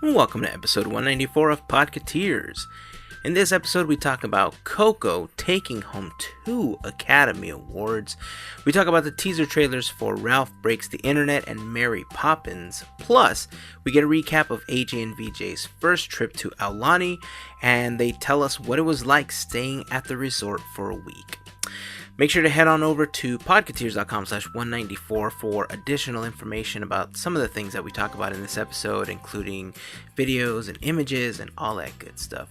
Welcome to episode 194 of Podketeers. In this episode, we talk about Coco taking home 2 Academy Awards. We talk about the teaser trailers for Ralph Breaks the Internet and Mary Poppins. Plus, we get a recap of AJ and VJ's first trip to Aulani, and they tell us what it was like staying at the resort for a week. Make sure to head on over to podketeers.com/194 for additional information about some of the things that we talk about in this episode, including videos and images and all that good stuff.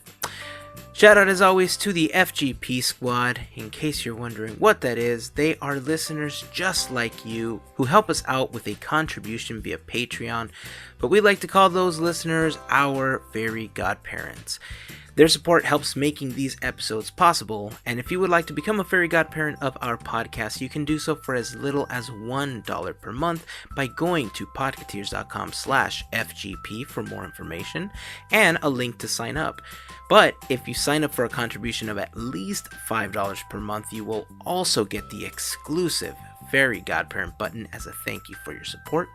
Shout out as always to the FGP Squad. In case you're wondering what that is, they are listeners just like you who help us out with a contribution via Patreon, but we like to call those listeners our Fairy Godparents. Their support helps making these episodes possible, and if you would like to become a Fairy Godparent of our podcast, you can do so for as little as $1 per month by going to podketeers.com/FGP for more information and a link to sign up. But if you sign up for a contribution of at least $5 per month, you will also get the exclusive Fairy Godparent button as a thank you for your support.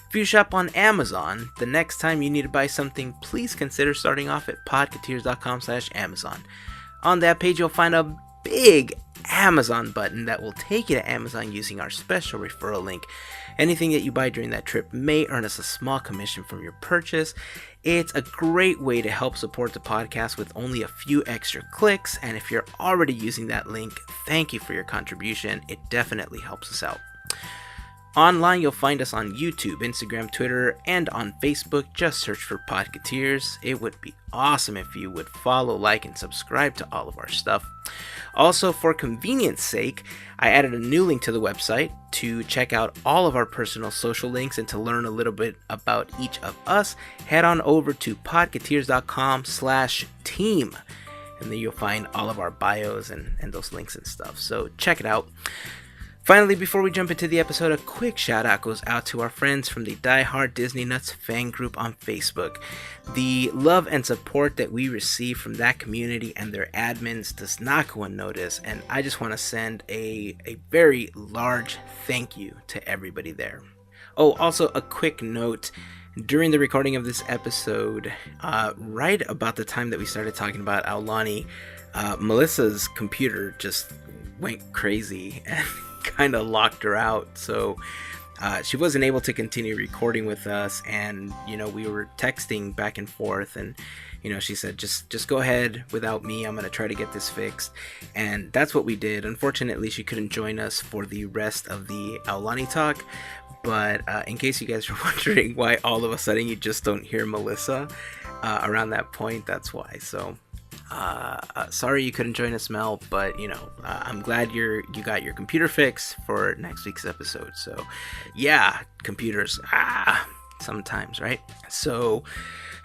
If you shop on Amazon, the next time you need to buy something, please consider starting off at podketeers.com/Amazon. On that page, you'll find a big Amazon button that will take you to Amazon using our special referral link. Anything that you buy during that trip may earn us a small commission from your purchase. It's a great way to help support the podcast with only a few extra clicks, and if you're already using that link, thank you for your contribution. It definitely helps us out. Online, you'll find us on YouTube, Instagram, Twitter, and on Facebook. Just search for Podketeers. It would be awesome if you would follow, like, and subscribe to all of our stuff. Also, for convenience sake, I added a new link to the website to check out all of our personal social links and to learn a little bit about each of us. Head on over to podketeers.com/team. And then you'll find all of our bios and those links and stuff. So check it out. Finally, before we jump into the episode, a quick shout out goes out to our friends from the Die Hard Disney Nuts fan group on Facebook. The love and support that we receive from that community and their admins does not go unnoticed, and I just want to send a very large thank you to everybody there. Oh, also a quick note. During the recording of this episode, right about the time that we started talking about Aulani, Melissa's computer just went crazy and kind of locked her out, so she wasn't able to continue recording with us, and we were texting back and forth, and she said just go ahead without me, I'm gonna try to get this fixed, and that's what we did. Unfortunately, she couldn't join us for the rest of the Aulani talk, but in case you guys are wondering why all of a sudden you just don't hear Melissa around that point, that's why. So sorry you couldn't join us, Mel, but I'm glad you got your computer fixed for next week's episode. So yeah, computers, sometimes, right? So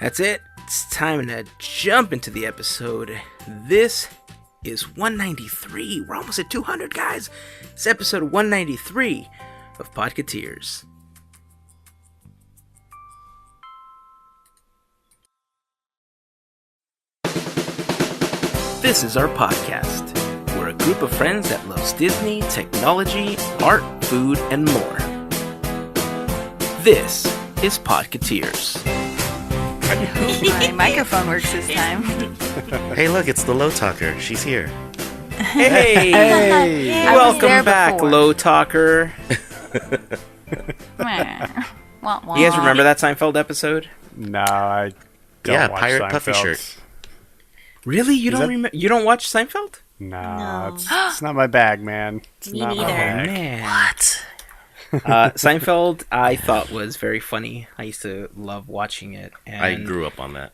that's it. It's time to jump into the episode. This is 193. We're almost at 200, guys. It's episode 193 of Podketeers. This is our podcast. We're a group of friends that loves Disney, technology, art, food, and more. This is Podketeers. My microphone works this time. Hey, look, it's the Low Talker. She's here. Hey! Welcome back, before. Low Talker. You guys remember that Seinfeld episode? No, I don't watch Pirate Seinfeld. Puffy shirt. Really? You don't remember? You don't watch Seinfeld? No. It's not my bag, man. It's Me not neither. my bag. Man. What? Seinfeld, I thought was very funny. I used to love watching it. And I grew up on that.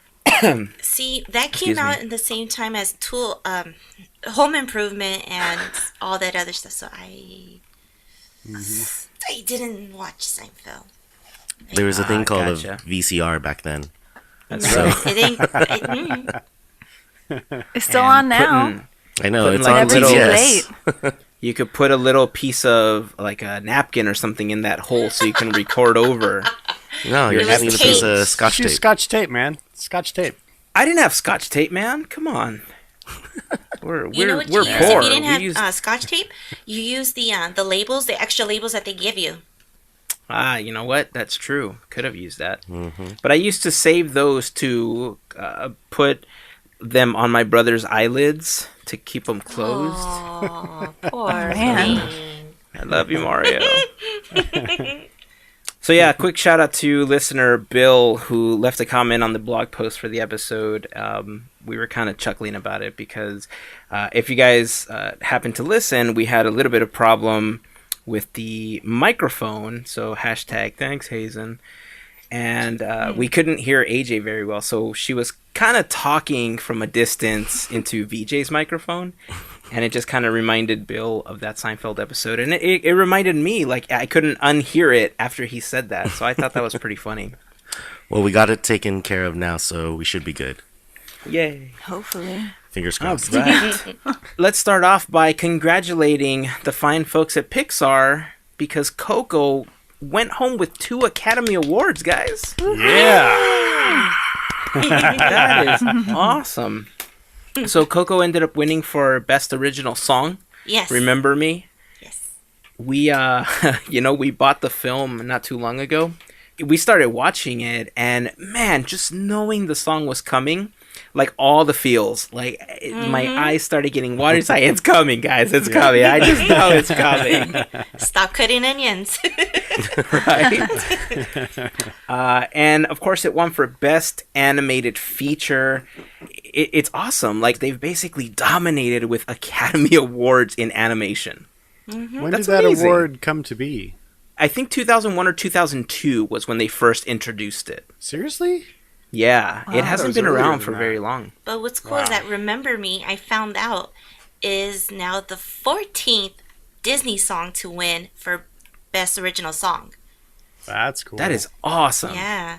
See, that came out in the same time as Home Improvement and all that other stuff. So I didn't watch Seinfeld. There was a thing called gotcha. a VCR back then. That's So right. It's still on now. I know Putting it's like on a little- TBS. You could put a little piece of like a napkin or something in that hole so you can record over. No, you're It was having a piece tape. of Scotch Use tape. Scotch tape, man. Scotch tape. I didn't have Scotch tape, man. Come on. We're You know what poor. you use if you didn't We have used- Scotch tape? You use the labels, the extra labels that they give you. You know what? That's true. Could have used that. Mm-hmm. But I used to save those to put them on my brother's eyelids to keep them closed. Oh, poor Man. thing. I love you, Mario. So yeah, quick shout out to listener Bill, who left a comment on the blog post for the episode. We were kind of chuckling about it because if you guys happen to listen, we had a little bit of problem with the microphone. So hashtag thanks, Heyzen. And we couldn't hear AJ very well. So she was kind of talking from a distance into VJ's microphone. And it just kind of reminded Bill of that Seinfeld episode. And it reminded me, like, I couldn't unhear it after he said that. So I thought that was pretty funny. Well, we got it taken care of now, so we should be good. Yay. Hopefully. Fingers All crossed. right. Let's start off by congratulating the fine folks at Pixar because Coco went home with 2 Academy Awards, guys. Yeah. That is awesome. So Coco ended up winning for Best Original Song. Yes. Remember Me? Yes. We, we bought the film not too long ago. We started watching it, and man, just knowing the song was coming, like all the feels, like my eyes started getting watery. It's like, it's coming, guys, it's coming. I just know it's coming. Stop cutting onions. Right? And of course, it won for Best Animated Feature. It's awesome. Like, they've basically dominated with Academy Awards in animation. When That's did that amazing. award come to be? I think 2001 or 2002 was when they first introduced it. Seriously? Yeah, it Wow. hasn't That been was earlier around than for that. very long. But what's cool is that Remember Me, I found out, is now the 14th Disney song to win for Best Original Song. That's cool. That is awesome. Yeah.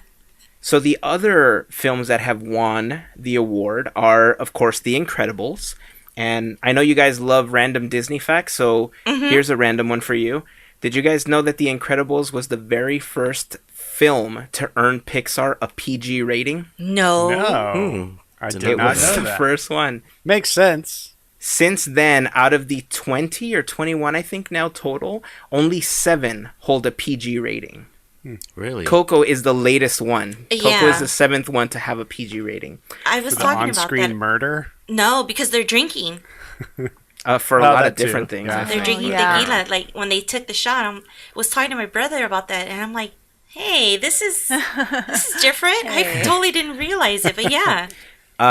So the other films that have won the award are, of course, The Incredibles. And I know you guys love random Disney facts, so here's a random one for you. Did you guys know that The Incredibles was the very first film to earn Pixar a PG rating? No. No. I did It not was know the that. first one. Makes sense. Since then, out of the 20 or 21, I think now total, only 7 hold a PG rating. Really? Coco is the latest one. Coco Yeah. is the 7th one to have a PG rating. I was For the talking about on-screen that. murder. No, because they're drinking. For a Oh, lot that of different too. things. Yeah. I They're think. drinking yeah. tequila. Like, when they took the shot, I was talking to my brother about that, and I'm like, hey, this is different. I totally didn't realize it, but yeah.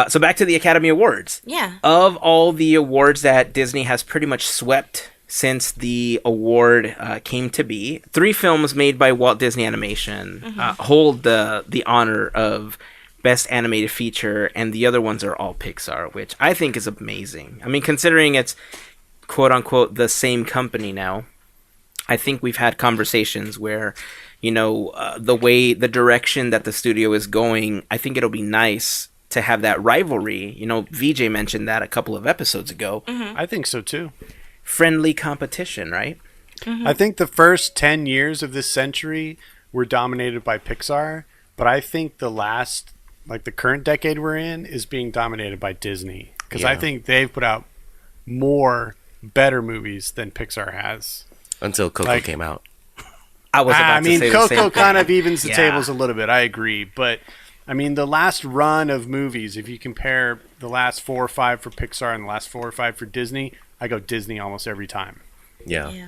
So back to the Academy Awards. Yeah. Of all the awards that Disney has pretty much swept since the award came to be, 3 films made by Walt Disney Animation hold the honor of Best Animated Feature, and the other ones are all Pixar, which I think is amazing. I mean, considering it's quote-unquote the same company now, I think we've had conversations where, the direction that the studio is going, I think it'll be nice to have that rivalry. VJ mentioned that a couple of episodes ago. I think so too. Friendly competition, right? I think the first 10 years of this century were dominated by Pixar, but I think the last, like the current decade we're in, is being dominated by Disney. Because I Yeah. think they've put out more better movies than Pixar has. Until Coco Like- came out. I was about to say the Coco same kind thing. of evens the Yeah. tables a little bit. I agree. But, I mean, the last run of movies, if you compare the last 4 or 5 for Pixar and the last 4 or 5 for Disney, I go Disney almost every time. Yeah. Yeah.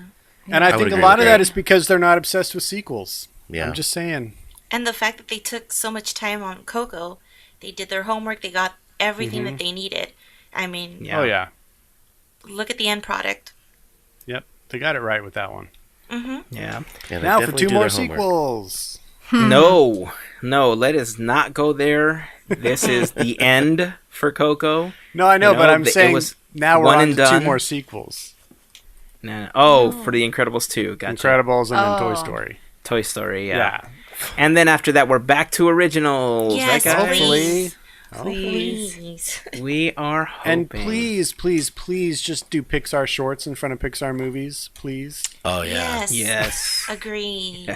And I I would think a agree lot with of that that. is because they're not obsessed with sequels. Yeah. I'm just saying. And the fact that they took so much time on Coco, they did their homework, they got everything that they needed. I mean, Yeah. Oh, yeah. look at the end product. Yep. They got it right with that one. Mm-hmm. Yeah. Yeah, they Now for definitely 2 do more their homework. sequels. No, let us not go there. This is the end for Coco. No, I know, but I'm it saying was now we're one on and to 2 done. more sequels. For the Incredibles 2. Gotcha. Incredibles and then Toy Oh. Story. Toy Story, yeah. Yeah. And then after that, we're back to originals. Yes, right, guys? please. Hopefully. Please. We are hoping. And please, please, please just do Pixar shorts in front of Pixar movies, please. Oh, yeah. Yes. Yes. Agree.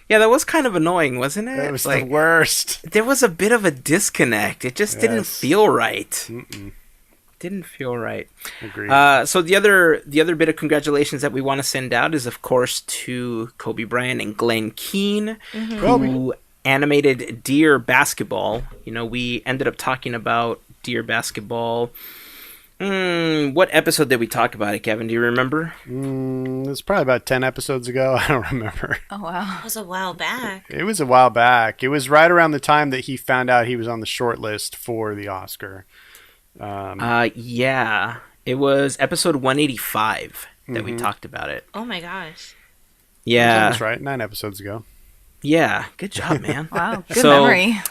Yeah, that was kind of annoying, wasn't it? That was like, the worst. there was a bit of a disconnect. It just didn't Yes. feel right. Mm-mm. Didn't feel right. Agreed. So the other bit of congratulations that we want to send out is, of course, to Kobe Bryant and Glenn Keane, who animated Dear Basketball. You know, we ended up talking about Dear Basketball. What episode did we talk about it, Gavin? Do you remember? It was probably about 10 episodes ago. I don't remember. Oh, wow. It was a while back. It was a while back. It was right around the time that he found out he was on the short list for the Oscar. Yeah. It was episode 185 that we talked about it. Oh my gosh. Yeah. That's right. 9 episodes ago. Yeah. Good job, man. Wow, good memory.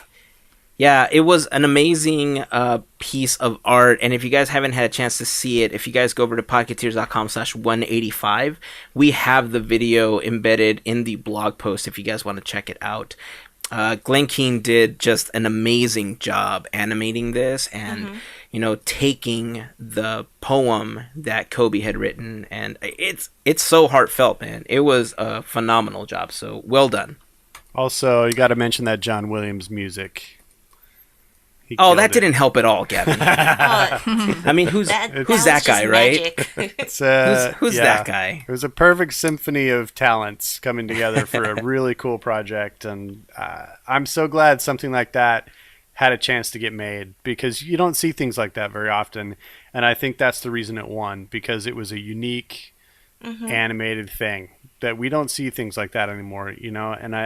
Yeah, it was an amazing piece of art, and if you guys haven't had a chance to see it, if you guys go over to podketeers.com/185, we have the video embedded in the blog post if you guys want to check it out. Glenn Keane did just an amazing job animating this and, you know, taking the poem that Kobe had written, and it's so heartfelt, man. It was a phenomenal job, so well done. Also, you got to mention that John Williams music. That didn't help at all, Gavin. I mean, who's that guy, right? It's, who's that guy? It was a perfect symphony of talents coming together for a really cool project, and I'm so glad something like that had a chance to get made, because you don't see things like that very often, and I think that's the reason it won, because it was a unique animated thing that we don't see things like that anymore, you know. And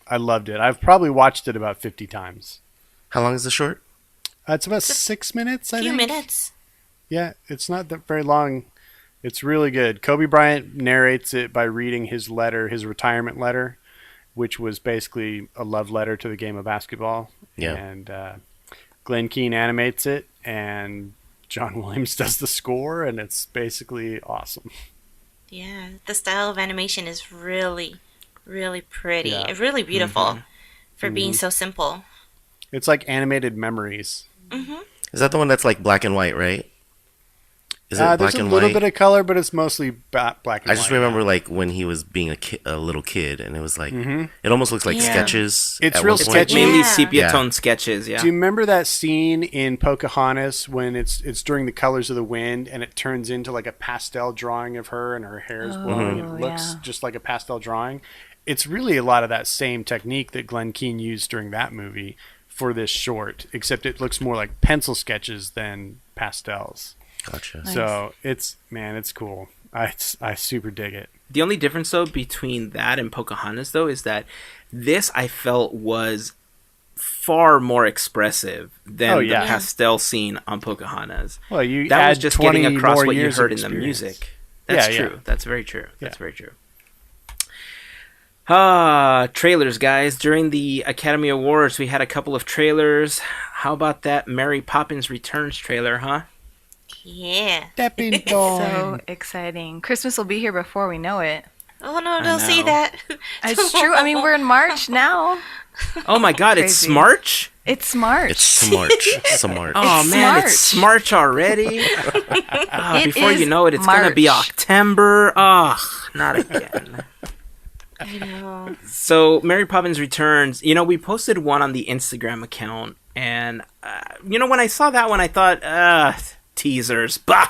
I loved it. I've probably watched it about 50 times. How long is the short? It's about 6 minutes, I think. A few minutes. Yeah, it's not that very long. It's really good. Kobe Bryant narrates it by reading his letter, his retirement letter, which was basically a love letter to the game of basketball. Yeah. And Glenn Keane animates it, and John Williams does the score, and it's basically awesome. Yeah, the style of animation is really, really pretty. Yeah. Really beautiful for being so simple. It's like animated memories. Is that the one that's like black and white, right? Is it black there's and a little white? bit of color, but it's mostly black and white. I just remember like when he was being a little kid, and it was like it almost looks like sketches. It's at real one point. sketchy. Mainly Yeah. sepia tone sketches, yeah. Do you remember that scene in Pocahontas when it's during the colors of the wind and it turns into like a pastel drawing of her and her hair is blowing and it looks just like a pastel drawing? It's really a lot of that same technique that Glenn Keane used during that movie for this short, except it looks more like pencil sketches than pastels. Gotcha. Nice. So it's cool. I super dig it. The only difference, though, between that and Pocahontas, though, is that this, I felt, was far more expressive than the pastel scene on Pocahontas. Well, you that add was just 20 getting across more what you years heard of in the experience. music. That's Yeah, true. yeah. That's very true. That's Yeah. very true. Trailers, guys. During the Academy Awards, we had a couple of trailers. How about that Mary Poppins Returns trailer, huh? Yeah. Stepping So exciting. Christmas will be here before we know it. Oh no, don't say know. that. It's true. I mean, we're in March now. Oh my god, it's Crazy. Smarch? It's March. It's smart. Smart. Oh It's man, it's Smarch already. Before is you know it, it's going to be March. October. Oh, not again. I know. So, Mary Poppins Returns, you know, we posted one on the Instagram account, and, you know, when I saw that one, I thought, teasers, bah!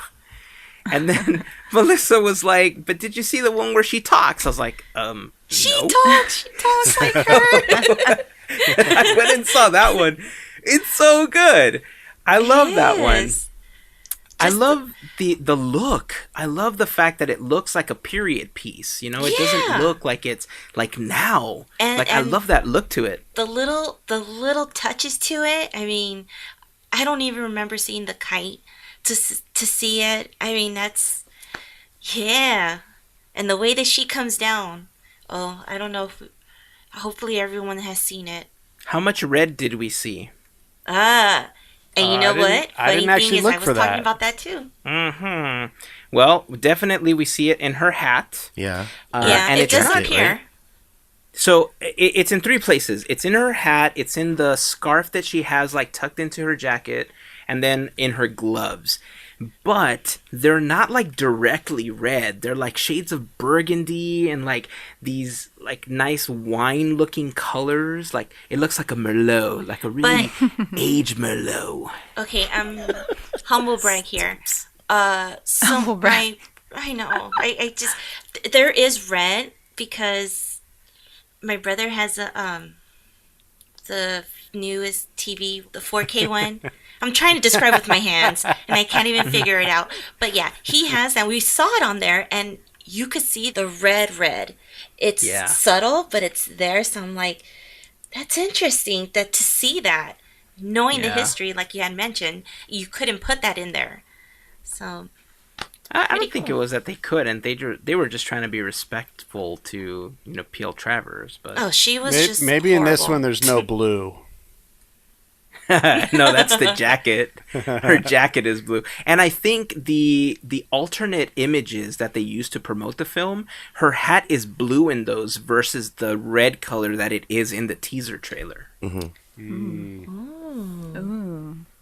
And then Melissa was like, but did you see the one where she talks? I was like, She no. talks like her. I went and saw that one. It's so good. I love that one. Yes. I love the look. I love the fact that it looks like a period piece. You know, it Yeah. doesn't look like it's like now. And- I and- love that look to it. The little touches to it. I mean, I don't even remember seeing the kite to see it. I mean, that's and the way that she comes down. Oh, I don't know if. Hopefully, everyone has seen it. How much red did we see? And you know what? I didn't actually look for I was that. talking about that too. Mm-hmm. Well, definitely we see it in her hat. Yeah. And it it's does not- appear. So it's in three places. It's in her hat. It's in the scarf that she has like tucked into her jacket, and then in her gloves. but they're not like directly red. They're like shades of burgundy and like these like nice wine looking colors. Like it looks like a Merlot, like a really aged Merlot. Okay, humble brag here. Humble brag. I know. I just there is red because my brother has the newest TV, the 4K one. I'm trying to describe with my hands, and I can't even figure it out. But yeah, he has that. We saw it on there, and you could see the red. It's subtle, but it's there. So I'm like, that's interesting that to see that, knowing the history, like you had mentioned, you couldn't put that in there. So I don't think it was that they couldn't. They were just trying to be respectful to P.L. Travers. But she was just maybe horrible. in this one there's no blue. No, that's the jacket. Her jacket is blue. And I think the alternate images that they used to promote the film, her hat is blue in those versus the red color that it is in the teaser trailer.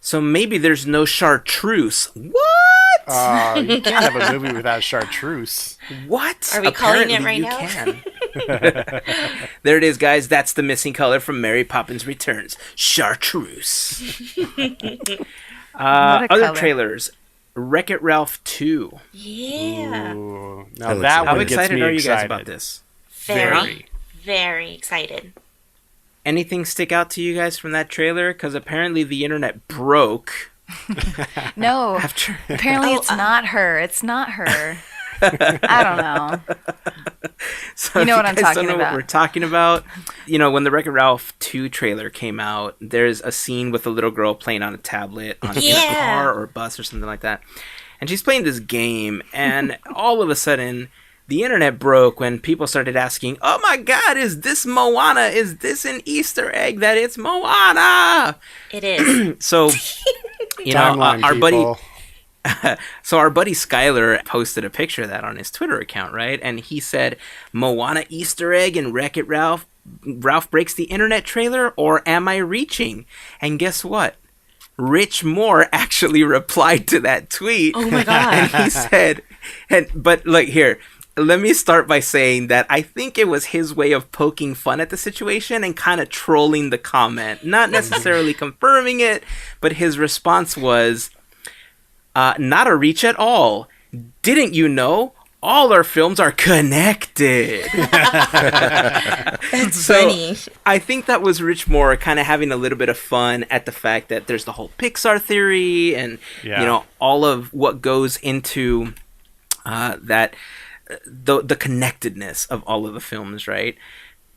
So maybe there's no chartreuse. What? You can't have a movie without chartreuse. What? Are we calling it Apparently right you now? can. There it is, guys. That's the missing color from Mary Poppins Returns. Chartreuse. Other color. trailers. Wreck-It Ralph 2. Yeah. Ooh. That Now looks that good. How one gets excited me are you guys excited. about this? Very excited. Anything stick out to you guys from that trailer? Because apparently the internet broke. No, After apparently it's not her. It's not her. I don't know. So You know if what I'm guys don't talking know about. what we're talking about. When the Wreck-It Ralph 2 trailer came out, there's a scene with a little girl playing on a tablet on in a car or a bus or something like that. And she's playing this game, and all of a sudden, the internet broke when people started asking, "Oh my God, is this Moana? Is this an Easter egg that it's Moana?" It is. So, Timeline, our buddy. people. So our buddy Skylar posted a picture of that on his Twitter account, right? And he said, "Moana Easter egg and Wreck-It Ralph. Ralph breaks the internet trailer, or am I reaching?" And guess what? Rich Moore actually replied to that tweet. Oh my God. And he said, but look here, let me start by saying that I think it was his way of poking fun at the situation and kind of trolling the comment. Not necessarily confirming it, but his response was, "Not a reach at all. Didn't you know? All our films are connected." That's So, funny. I think that was Rich Moore kind of having a little bit of fun at the fact that there's the whole Pixar theory and all of what goes into that the connectedness of all of the films, right?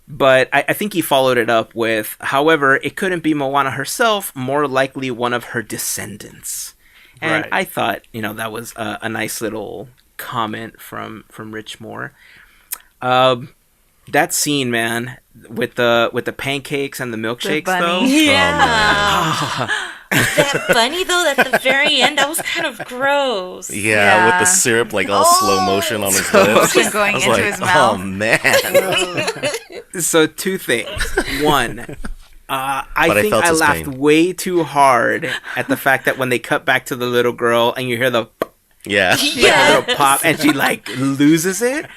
But I think he followed it up with, however, it couldn't be Moana herself, more likely one of her descendants. And Right. I thought, that was a nice little comment from Rich Moore. That scene, man, with the pancakes and the milkshakes, bunny. though. Yeah. That bunny, though, at the very end, that was kind of gross. Yeah, with the syrup like all slow motion on his lips. Motion going I was into like, his mouth. oh man. So two things. One, I But I think felt I his laughed pain. way too hard at the fact that when they cut back to the little girl and you hear the Yeah. Yeah. little pop and she like loses it.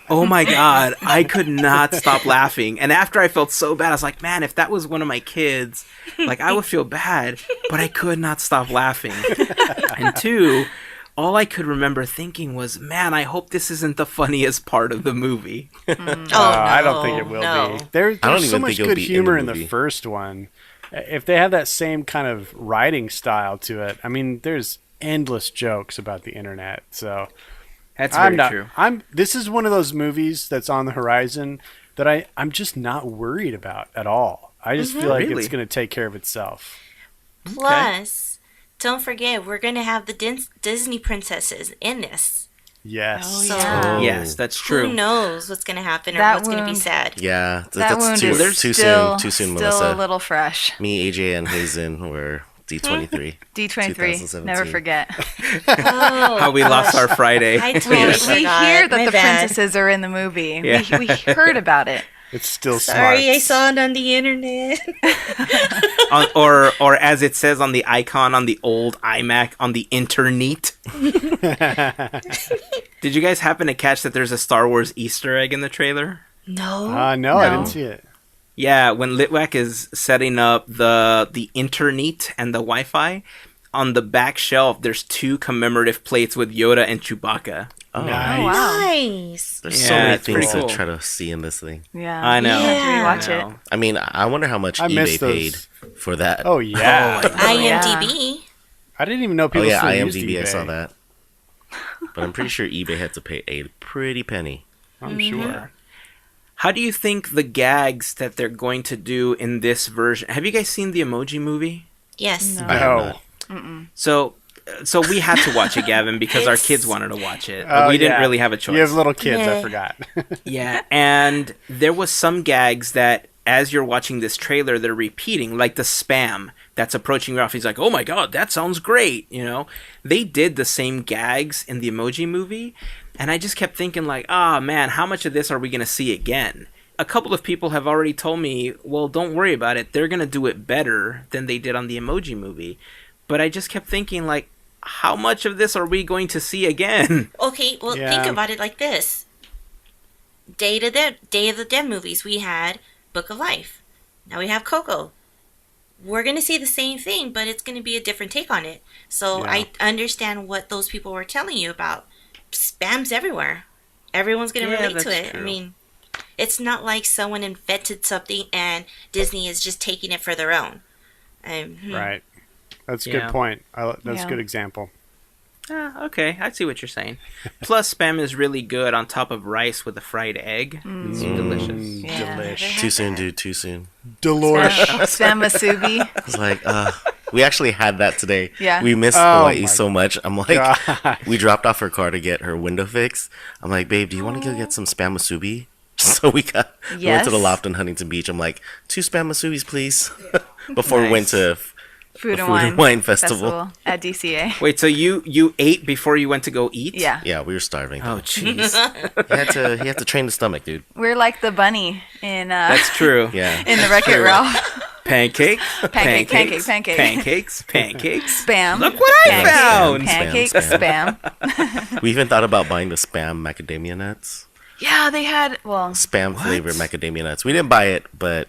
Oh my God, I could not stop laughing. And after I felt so bad, I was like, man, if that was one of my kids, like I would feel bad, but I could not stop laughing. And two, all I could remember thinking was, man, I hope this isn't the funniest part of the movie. I don't think it will be. There's I don't so even much think it'll good be in humor the in the movie. first one. If they have that same kind of writing style to it, I mean, there's endless jokes about the internet. So That's very true. true. This is one of those movies that's on the horizon that I'm just not worried about at all. I just feel like Really? it's going to take care of itself. Plus, don't forget, we're going to have the Disney princesses in this. Yes. So Oh. Yes, that's true. who knows what's going to happen or That what's going to be wound- said. Yeah. That That's wound too, is too still, soon. Too soon, still Melissa. a little fresh. Me, AJ, and Heyzen were D23. D23, 2017. never forget. Oh, How we lost our Friday. I totally We forgot. hear that My the bad. princesses are in the movie. Yeah. We heard about it. It's still Sorry, smart. I saw it on the internet. or as it says on the icon on the old iMac on the internet. Did you guys happen to catch that there's a Star Wars Easter egg in the trailer? No. No, I didn't see it. Yeah, when Litwack is setting up the internet and the Wi-Fi, on the back shelf there's 2 commemorative plates with Yoda and Chewbacca. Oh, Nice. Oh, wow. Nice. there's Yeah, so many it's pretty things cool. to try to see in this thing. Yeah. I know. You have to Yeah. rewatch I it. know. I mean, I wonder how much I missed eBay paid those. for that. Oh, yeah. IMDb. I didn't even know Oh, people yeah, still used IMDb, I eBay. saw that. But I'm pretty sure eBay had to pay a pretty penny. I'm sure. How do you think the gags that they're going to do in this version? Have you guys seen the Emoji Movie? Yes. No. I have No. not. So we had to watch it, Gavin, because our It's- kids wanted to watch it. But Oh, we didn't yeah. really have a choice. You have little kids, I Yeah. forgot. Yeah, and there was some gags that as you're watching this trailer, they're repeating, like the spam that's approaching Ralph. He's like, "Oh my god, that sounds great!" You know, they did the same gags in the Emoji Movie, and I just kept thinking, like, "Ah, man, how much of this are we gonna see again?" A couple of people have already told me, "Well, don't worry about it. They're gonna do it better than they did on the Emoji Movie," but I just kept thinking, like, how much of this are we going to see again? Okay, well, Yeah. think about it like this. Day of the Dead movies, we had Book of Life. Now we have Coco. We're going to see the same thing, but it's going to be a different take on it. So Yeah. I understand what those people were telling you about. Spam's everywhere. Everyone's going to Yeah, relate to that's it. true. I mean, it's not like someone invented something and Disney is just taking it for their own. Right. That's a Yeah. good point. That's Yeah. a good example. Okay, I see what you're saying. Plus, spam is really good on top of rice with a fried egg. It's delicious. Yeah. Delish. Too soon, dude. Too soon. Delorish. Spam masubi. It's like, we actually had that today. Yeah. We missed Oh Hawaii my so much. I'm like, God. we dropped off her car to get her window fixed. I'm like, babe, do you want to go get some spam masubi? So we went to the Yes. loft in Huntington Beach. I'm like, 2 spam masubis, please. Before we went Nice. to Food and Food and Wine Festival. at DCA. Wait, so you ate before you went to go eat? Yeah. yeah, we were starving. Oh, jeez. He had to train the stomach, dude. We're like the bunny in That's true. Yeah. in the Wreck-It Ralph. Pancakes. Pancake. Pancakes. Pancakes. Spam. Look what I Pancake, found. Pancake, Spam, spam. We even thought about buying the spam macadamia nuts. Yeah, they had, Spam flavored macadamia nuts. We didn't buy it, but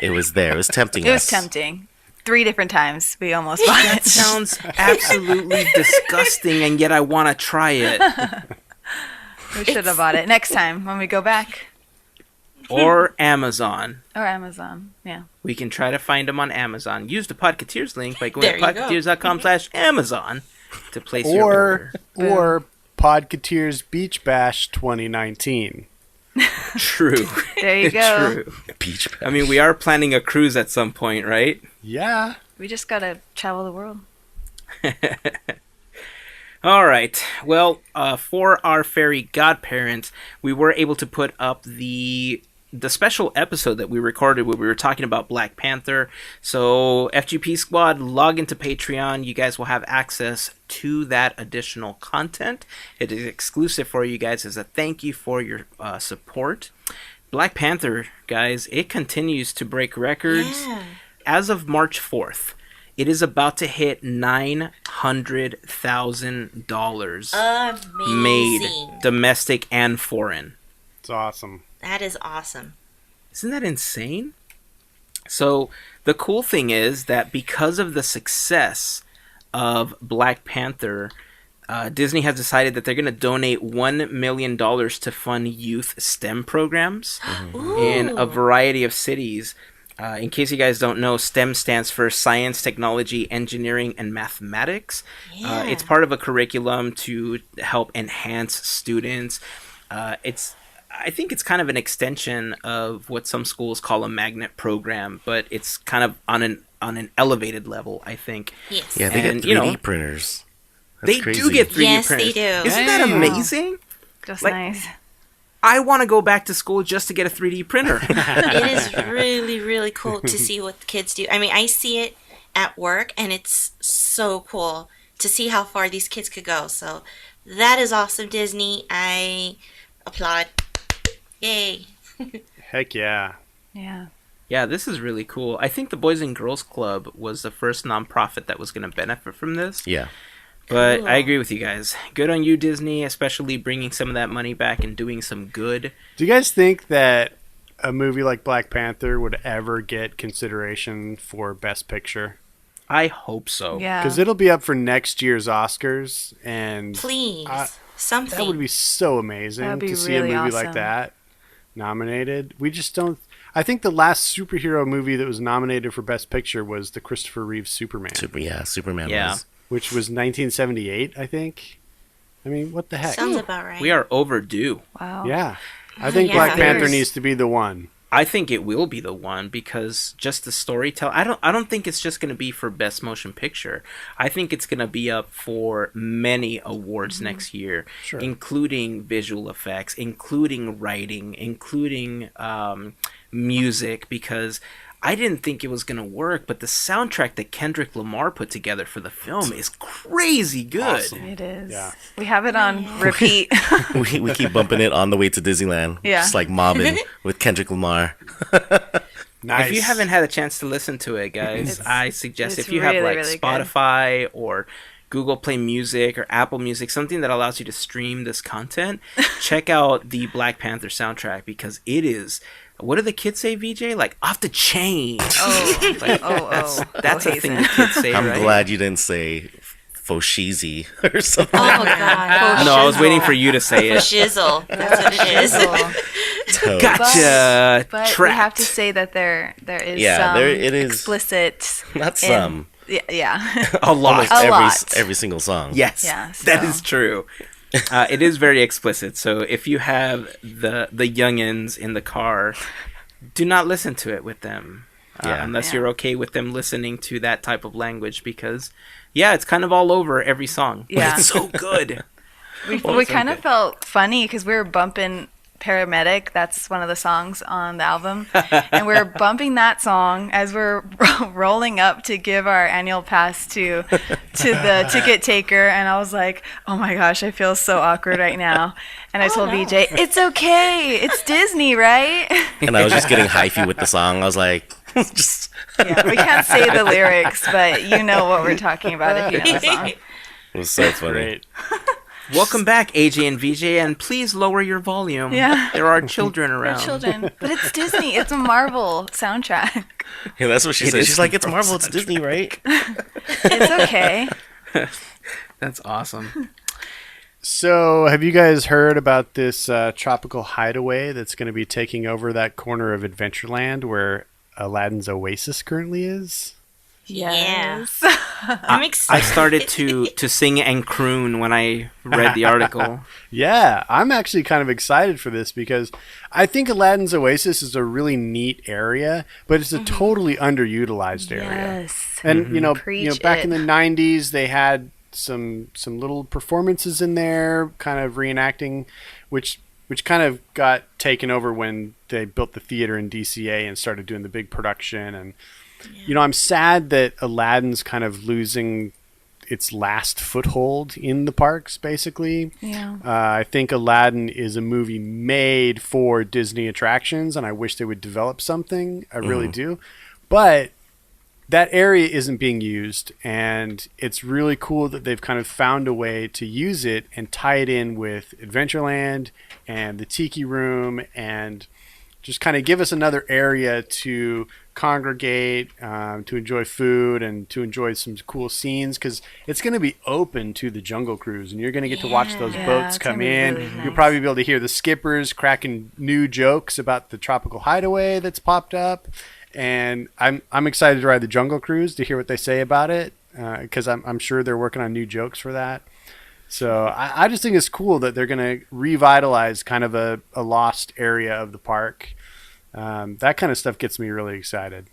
it was there. It was tempting it was us. tempting. 3 different times we almost bought That it. sounds absolutely disgusting, and yet I want to try it. We should have bought it next time when we go back. Or Amazon. Or Amazon. Yeah. We can try to find them on Amazon. Use the Podketeers link by going There to you go. podketeers.com/Amazon to place your order. Or Podketeers Beach Bash 2019. True. There you go. True. Beach. I mean, we are planning a cruise at some point, right? Yeah. We just gotta travel the world. All right. Well, for our Fairy Godparents, we were able to put up the special episode that we recorded where we were talking about Black Panther. So, FGP Squad, log into Patreon. You guys will have access to that additional content. It is exclusive for you guys as a thank you for your support. Black Panther, guys, it continues to break records. Yeah. As of March 4th, it is about to hit $900,000 Amazing. made, domestic and foreign. It's awesome. That is awesome. Isn't that insane? So the cool thing is that because of the success of Black Panther, Disney has decided that they're going to donate $1 million to fund youth STEM programs in a variety of cities. In case you guys don't know, STEM stands for Science, Technology, Engineering, and Mathematics. Yeah. It's part of a curriculum to help enhance students. I think it's kind of an extension of what some schools call a magnet program, but it's kind of on an elevated level, I think. Yes. Yeah, they And, get 3D you know, printers. That's They crazy. do get 3D Yes, printers. they do. Isn't that Wow. amazing? Just Like- nice. I want to go back to school just to get a 3D printer. It is really, really cool to see what the kids do. I mean, I see it at work, and it's so cool to see how far these kids could go. So that is awesome, Disney. I applaud. Yay. Heck yeah. Yeah. Yeah, this is really cool. I think the Boys and Girls Club was the first nonprofit that was going to benefit from this. Yeah. But Cool. I agree with you guys. Good on you, Disney, especially bringing some of that money back and doing some good. Do you guys think that a movie like Black Panther would ever get consideration for Best Picture? I hope so. Yeah. Because it'll be up for next year's Oscars, and Please, something. that would be so amazing That'd be to see a really movie like awesome. that nominated. We just don't. I think the last superhero movie that was nominated for Best Picture was the Christopher Reeve Superman, Superman Yeah. was. which was 1978, I think. I mean, what the heck? Sounds about right. We are overdue. Wow. Yeah. I think Yeah. Black Panther There's- needs to be the one. I think it will be the one because just the storytelling. I don't think it's just going to be for Best Motion Picture. I think it's going to be up for many awards next year, Sure. including visual effects, including writing, including music. Because I didn't think it was going to work, but the soundtrack that Kendrick Lamar put together for the film is crazy good. Awesome. It is. Yeah. We have it on repeat. We keep bumping it on the way to Disneyland. Yeah. Just like mobbing with Kendrick Lamar. Nice. If you haven't had a chance to listen to it, guys, I suggest it's if you have really, like really good. Spotify or Google Play Music or Apple Music, something that allows you to stream this content, check out the Black Panther soundtrack because it is. What do the kids say, VJ? Like off the chain. Oh, Like, oh. that's a Heyzen. thing the kids say, I'm right? glad you didn't say Foshizi or something. Oh God. No, I was waiting for you to say For it. shizzle. That's what it is. Shizzle. Gotcha. But we Trapped. have to say that there is Yeah, some there it is. explicit. Not in- some. Yeah. a lot. Almost A every lot. every single song. Yes, Yeah, that so- is true. It is very explicit. So if you have the youngins in the car, do not listen to it with them. Yeah. Unless Yeah. you're okay with them listening to that type of language because, yeah, it's kind of all over every song. But Yeah. it's so good. We so kind of good. felt funny because we were bumping Paramedic. That's one of the songs on the album. And we were bumping that song as we're rolling up to give our annual pass to the ticket taker. And I was like, oh my gosh, I feel so awkward right now. And I told VJ, it's okay. It's Disney, right? And I was just getting hyphy with the song. I was like, just Yeah, we can't say the lyrics, but you know what we're talking about if you know the song. it was so funny. Great. Welcome back, AJ and VJ, and please lower your volume. Yeah. There are children We're around. children. But it's Disney. It's a Marvel soundtrack. Yeah, that's what she It said. is She's like, it's Marvel Marvel, it's Disney, right? It's okay. That's awesome. So, have you guys heard about this tropical hideaway that's going to be taking over that corner of Adventureland where Aladdin's Oasis currently is? Yes. I'm I excited. started to sing and croon when I read the article. Yeah, I'm actually kind of excited for this because I think Aladdin's Oasis is a really neat area, but it's a totally underutilized area. Yes. And you know, Preach back in it. the '90s, they had some little performances in there, kind of reenacting, which kind of got taken over when they built the theater in DCA and started doing the big production. And you know, I'm sad that Aladdin's kind of losing its last foothold in the parks, basically. Yeah. I think Aladdin is a movie made for Disney attractions, and I wish they would develop something. I really do. But that area isn't being used, and it's really cool that they've kind of found a way to use it and tie it in with Adventureland and the Tiki Room and just kind of give us another area to congregate, to enjoy food and to enjoy some cool scenes, because it's going to be open to the Jungle Cruise, and you're going to get to watch those Yeah, boats it's come gonna be in. really You'll nice. probably be able to hear the skippers cracking new jokes about the tropical hideaway that's popped up, and I'm excited to ride the Jungle Cruise to hear what they say about it, because I'm sure they're working on new jokes for that. So I just think it's cool that they're going to revitalize kind of a lost area of the park. That kind of stuff gets me really excited.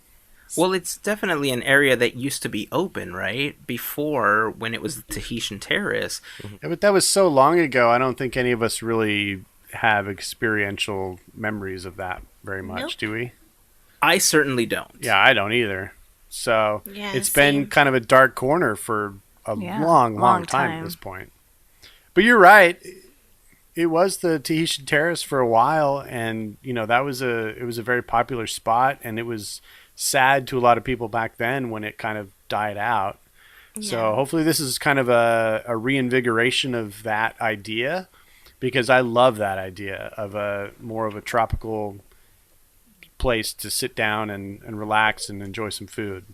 Well, it's definitely an area that used to be open, right? Before, when it was the Tahitian Terrace. Yeah, but that was so long ago, I don't think any of us really have experiential memories of that very much, Nope. do we? I certainly don't. Yeah, I don't either. So Yeah, it's been same. kind of a dark corner for a Yeah, long long time at time. this point. But you're right. It was the Tahitian Terrace for a while, and it was a very popular spot, and it was sad to a lot of people back then when it kind of died out. Yeah. So hopefully this is kind of a reinvigoration of that idea, because I love that idea of more of a tropical place to sit down and relax and enjoy some food.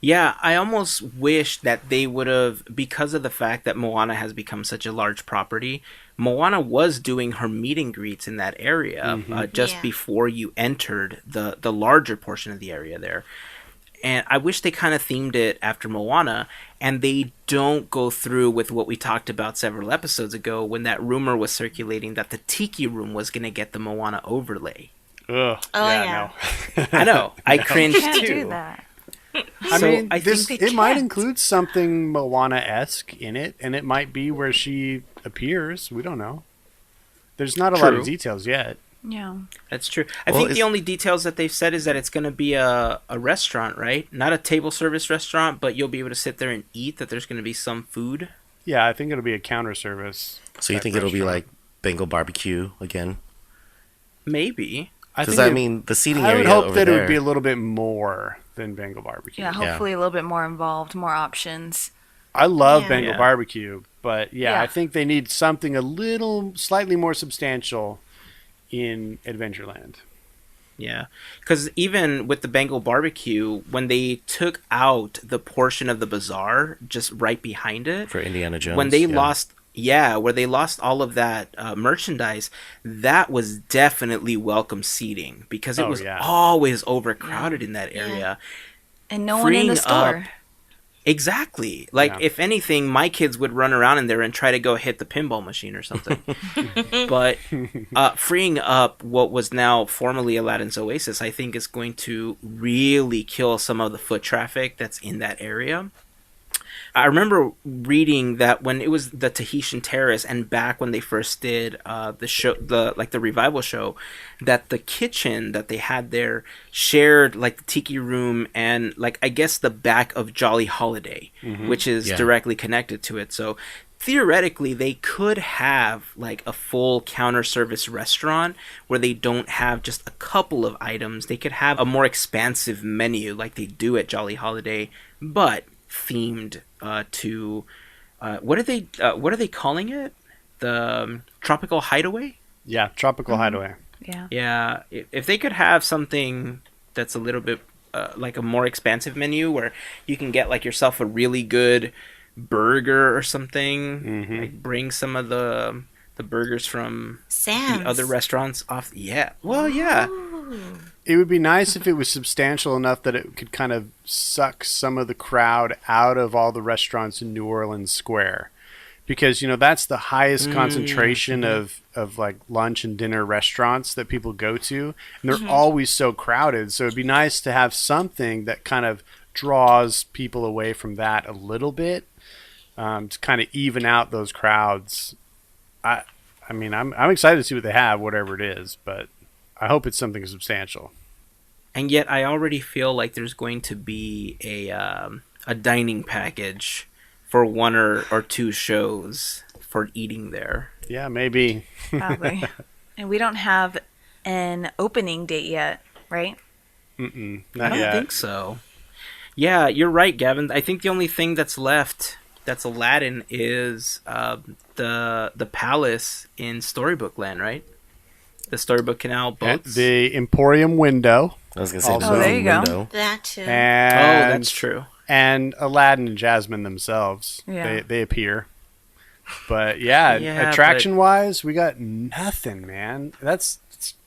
Yeah, I almost wish that they would have, because of the fact that Moana has become such a large property, Moana was doing her meet and greets in that area just before you entered the larger portion of the area there. And I wish they kind of themed it after Moana, and they don't go through with what we talked about several episodes ago when that rumor was circulating that the Tiki Room was going to get the Moana overlay. Ugh. Oh, yeah. No. I know. I cringed Can't too. do that. I mean, I think they it might can't. include something Moana-esque in it, and it might be where she appears. We don't know. There's not a lot True. of details yet. Yeah. That's true. I Well, think the it's- only details that they've said is that it's going to be a restaurant, right? Not a table service restaurant, but you'll be able to sit there and eat, that there's going to be some food. Yeah, I think it'll be a counter service. So you type think it'll be restaurant. like Bengal barbecue again? Maybe. Because think the seating I area would hope over that there. it would be a little bit more than Bengal barbecue. Yeah, hopefully a little bit more involved, more options. I love Yeah. Bengal Yeah. barbecue, but Yeah. I think they need something slightly more substantial in Adventureland. Yeah, because even with the Bengal barbecue, when they took out the portion of the bazaar just right behind it, for Indiana Jones. when they yeah. where they lost all of that merchandise, that was definitely welcome seating, because it Oh, was yeah. always overcrowded in that area. And no one in the Freeing store. Exactly. Like, Yeah. if anything, my kids would run around in there and try to go hit the pinball machine or something. But freeing up what was now formerly Aladdin's Oasis, I think, is going to really kill some of the foot traffic that's in that area. I remember reading that when it was the Tahitian Terrace, and back when they first did the show, the revival show, that the kitchen that they had there shared like the Tiki Room and like I guess the back of Jolly Holiday, which is Yeah. directly connected to it. So theoretically, they could have like a full counter service restaurant where they don't have just a couple of items. They could have a more expansive menu like they do at Jolly Holiday, but themed to what are they calling it? The Tropical Hideaway? Yeah, Tropical Hideaway. Yeah. Yeah, if they could have something that's a little bit like a more expansive menu where you can get like yourself a really good burger or something, like bring some of the burgers from Sam's. the other restaurants off. Yeah, well, yeah. It would be nice if it was substantial enough that it could kind of suck some of the crowd out of all the restaurants in New Orleans Square. Because, that's the highest concentration of like lunch and dinner restaurants that people go to. And they're always so crowded. So it'd be nice to have something that kind of draws people away from that a little bit, to kind of even out those crowds. I mean, I'm excited to see what they have, whatever it is, but I hope it's something substantial. And yet, I already feel like there's going to be a dining package for one or two shows for eating there. Yeah, maybe. Probably. And we don't have an opening date yet, right? I Not don't yet. think so. Yeah, you're right, Gavin. I think the only thing that's left that's Aladdin is the palace in Storybook Land, right? The Storybook Canal boats. The Emporium window. I was gonna say Also- the Oh, there you go. window. That too. And, that's true. And Aladdin and Jasmine themselves. Yeah. They appear. But yeah, Yeah, attraction wise, we got nothing, man. It's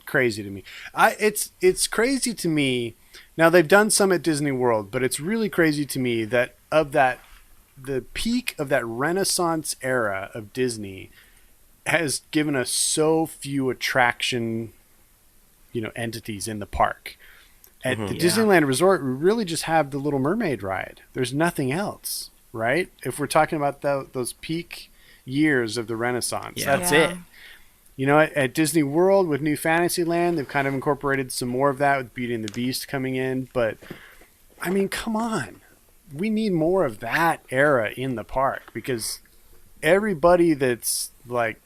crazy to me. It's crazy to me. Now they've done some at Disney World, but it's really crazy to me that the peak of that Renaissance era of Disney has given us so few attraction, entities in the park. At the Yeah. Disneyland Resort, we really just have the Little Mermaid ride. There's nothing else, right? If we're talking about those peak years of the Renaissance, Yeah. that's Yeah. it. At Disney World with New Fantasyland, they've kind of incorporated some more of that with Beauty and the Beast coming in. But, I mean, come on. We need more of that era in the park because everybody that's, like,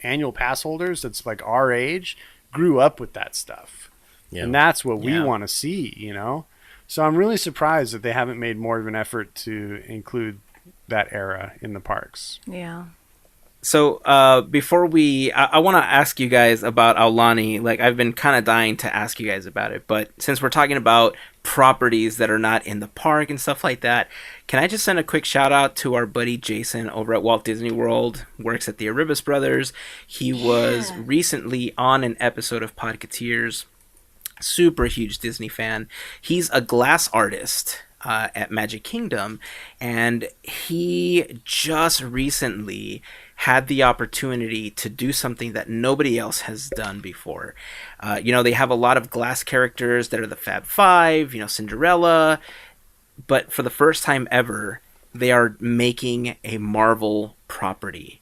annual pass holders that's like our age grew up with that stuff. Yeah. And that's what we want to see, you know? So I'm really surprised that they haven't made more of an effort to include that era in the parks. Yeah. So before I want to ask you guys about Aulani. Like, I've been kind of dying to ask you guys about it, but since we're talking about properties that are not in the park and stuff like that, can I just send a quick shout out to our buddy Jason over at Walt Disney World, works at the Arribas Brothers. He was recently on an episode of Podketeers. Super huge Disney fan. He's a glass artist at Magic Kingdom, and he just recently had the opportunity to do something that nobody else has done before. They have a lot of glass characters that are the Fab Five, Cinderella, but for the first time ever, they are making a Marvel property.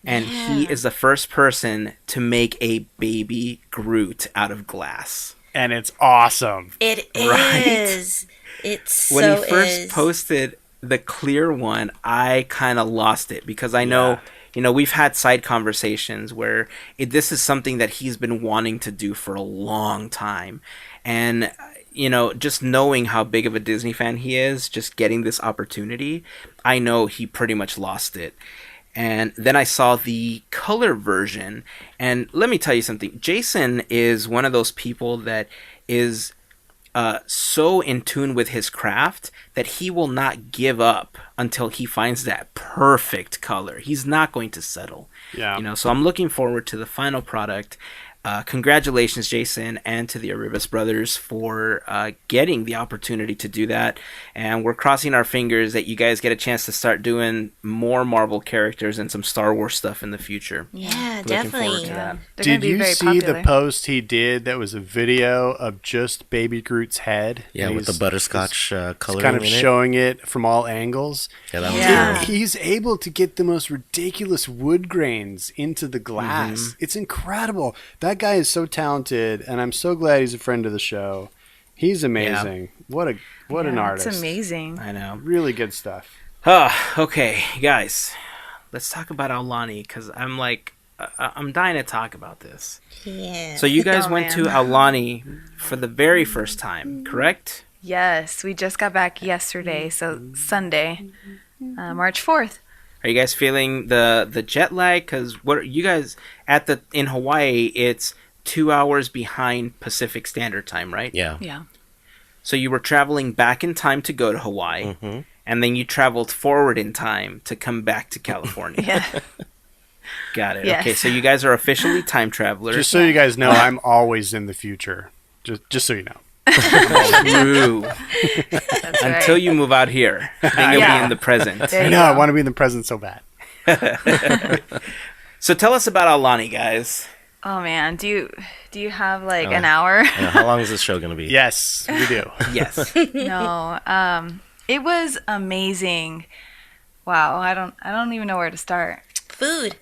And he is the first person to make a baby Groot out of glass. And it's awesome. It is. Right? It's when so he first is. posted the clear one, I kind of lost it because I know, we've had side conversations where this is something that he's been wanting to do for a long time. And, just knowing how big of a Disney fan he is, just getting this opportunity, I know he pretty much lost it. And then I saw the color version, and let me tell you something. Jason is one of those people that is so in tune with his craft that he will not give up until he finds that perfect color. He's not going to settle. Yeah. So I'm looking forward to the final product. Congratulations, Jason, and to the Arribas Brothers for getting the opportunity to do that. And we're crossing our fingers that you guys get a chance to start doing more Marvel characters and some Star Wars stuff in the future. Yeah, Looking forward definitely. to that. Did you see the post he did that was a video of just Baby Groot's head? Yeah, And with the butterscotch coloring he's kind of in showing it from all angles. Yeah, that was Yeah. cool. He's able to get the most ridiculous wood grains into the glass. It's incredible. That guy is so talented, and I'm so glad he's a friend of the show. He's amazing. What an artist. It's amazing. I know. Really good stuff. Okay, guys. Let's talk about Aulani, because I'm dying to talk about this. Yeah. So you guys Oh, went to man. Aulani for the very first time, correct? Yes, we just got back yesterday, so Sunday, March 4th. Are you guys feeling the jet lag? Because what are you guys in Hawaii? It's 2 hours behind Pacific Standard Time, right? Yeah. Yeah. So you were traveling back in time to go to Hawaii, and then you traveled forward in time to come back to California. Yeah. Got it. Yes. Okay, so you guys are officially time travelers. Just so you guys know, I'm always in the future. Just so you know. True. That's right. Until you move out here, then you'll be in the present. There I you know, I go. want to be in the present so bad. So tell us about Aulani, guys. Oh man, do you have like Oh. an hour? Yeah, how long is this show going to be? Yes, we do. Yes. No. It was amazing. Wow, I don't even know where to start. Food.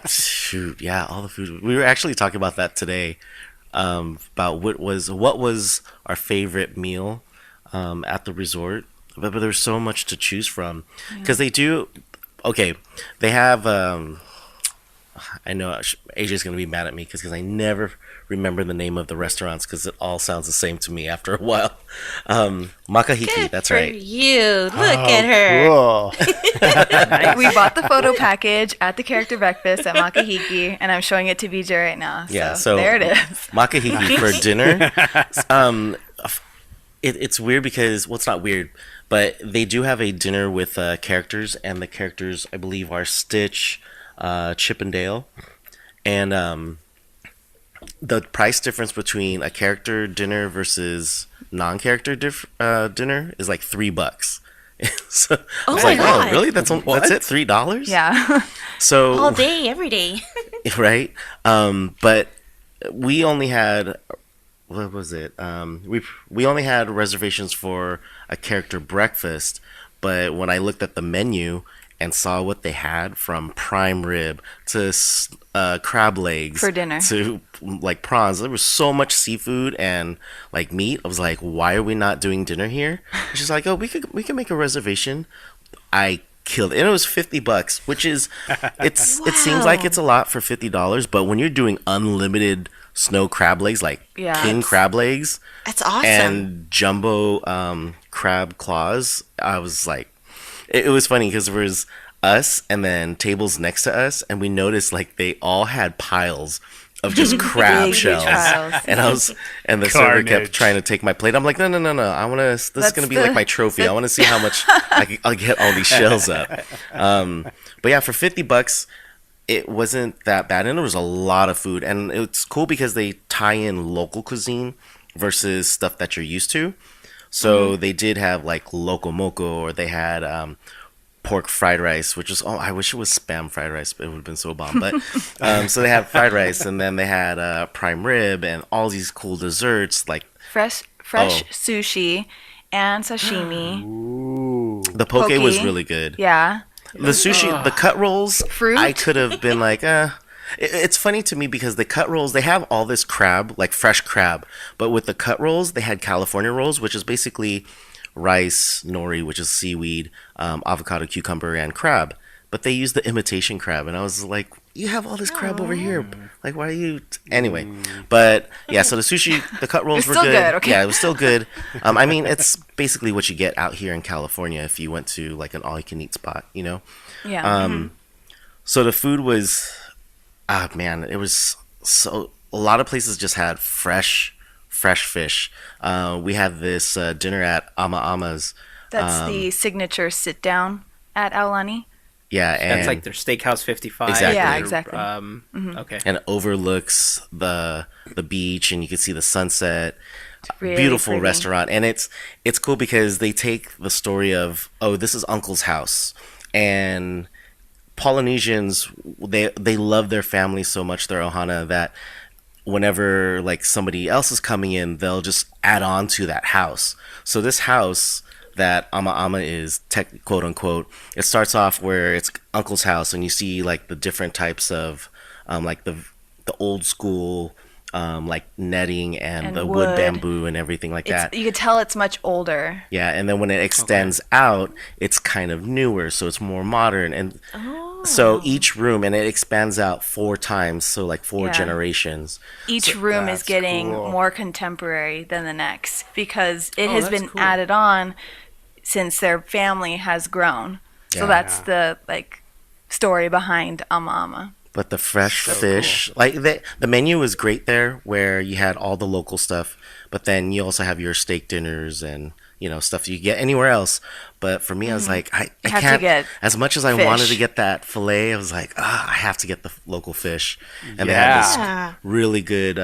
Shoot, yeah, all the food. We were actually talking about that today, about what was our favorite meal at the resort. But there's so much to choose from because they do. Okay, they have. I know AJ's gonna be mad at me because I never remember the name of the restaurants because it all sounds the same to me after a while. Makahiki, Good that's for right. you. Look at her. Cool. We bought the photo package at the character breakfast at Makahiki, and I'm showing it to BJ right now. Yeah, so there it is. Makahiki for dinner. It's weird because, well, it's not weird, but they do have a dinner with characters, and the characters, I believe, are Stitch, Chip and Dale, and the price difference between a character dinner versus non-character dinner is like $3. So I was my like, God. oh, really? That's it? $3? Yeah. So All day, every day. right? But we only had, what was it? We only had reservations for a character breakfast, but when I looked at the menu and saw what they had, from prime rib to crab legs For dinner. to like prawns, there was so much seafood and like meat. I was like, why are we not doing dinner here? And she's like, oh, we could make a reservation. I killed it. And it was $50, which is it seems like it's a lot for $50, but when you're doing unlimited snow crab legs, like king crab legs, That's awesome. and jumbo crab claws, I was like, it was funny because there was us and then tables next to us, and we noticed like they all had piles of just crab Big shells. piles. And the server kept Carnage. trying to take my plate. I'm like, no. I want to. This is gonna be like my trophy. I want to see how much I'll get all these shells up. But yeah, for $50, it wasn't that bad, and there was a lot of food, and it's cool because they tie in local cuisine versus stuff that you're used to. So they did have like loco moco, or they had pork fried rice, which was, I wish it was spam fried rice, but it would have been so bomb. But so they had fried rice, and then they had prime rib and all these cool desserts like Fresh sushi and sashimi. Ooh. the poke was Poke. really good. Yeah. The sushi, the cut rolls, Fruit? I could have been like, It's funny to me because the cut rolls, they have all this crab, like fresh crab, but with the cut rolls, they had California rolls, which is basically rice, nori, which is seaweed, avocado, cucumber, and crab. But they used the imitation crab, and I was like, you have all this crab over here. Like, why are you... Anyway, but yeah, so the sushi, the cut rolls were still good. good, okay. Yeah, it was still good. I mean, it's basically what you get out here in California if you went to like an all-you-can-eat spot, you know? Yeah. So the food was... man, it was so... A lot of places just had fresh fish. We had this dinner at Ama Ama's. That's the signature sit down at Aulani. Yeah, and That's like their Steakhouse 55. Exactly. Yeah, Their, exactly. Okay. and it overlooks the beach, and you can see the sunset. Really Beautiful pretty. restaurant, and it's cool because they take the story of, oh, this is Uncle's house, and Polynesians, they love their family so much, their ohana, that whenever like somebody else is coming in, they'll just add on to that house. So this house that Ama is quote unquote, it starts off where it's Uncle's house, and you see like the different types of like the old school like netting and the wood wood. bamboo and everything like that. You could tell it's much older. Yeah, and then when it extends out, it's kind of newer, so it's more modern. And so each room, and it expands out 4 times, so like 4 Yeah. generations. Each room is that's getting cool. more contemporary than the next because it has that's been cool. added on since their family has grown. So Yeah. that's the like story behind Ama. But the fresh fish, like the menu was great there, where you had all the local stuff, but then you also have your steak dinners and, you know, stuff you get anywhere else. But for me, I was like, I have to can't. get As much as I fish. wanted to get that fillet, I was like, I have to get the local fish. And they had this Yeah. really good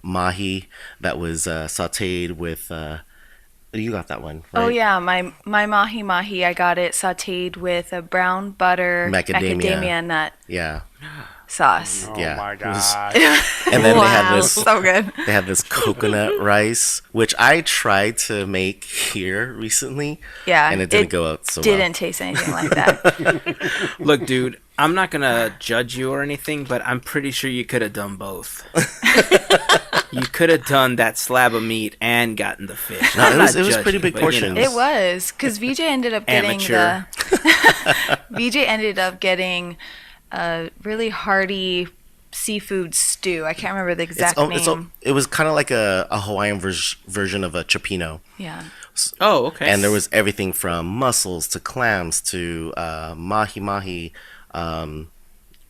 mahi that was sautéed with. You got that one, right? Oh yeah, my mahi, I got it sautéed with a brown butter Macadamia. nut Yeah. sauce. Oh Yeah, my it was- gosh. And then they had Wow. this. So good. They have this coconut rice, which I tried to make here recently. Yeah, And it didn't go out so didn't well. taste anything like that. Look, dude, I'm not gonna judge you or anything, but I'm pretty sure you could have done both. You could have done that slab of meat and gotten the fish. No, I'm it was- not it was judging, pretty big but, you know. portions. It was because VJ ended up getting Amateur. VJ ended up getting a really hearty seafood stew. I can't remember the exact name. It was kind of like a Hawaiian version of a cioppino. Yeah. Oh, okay. And there was everything from mussels to clams to mahi,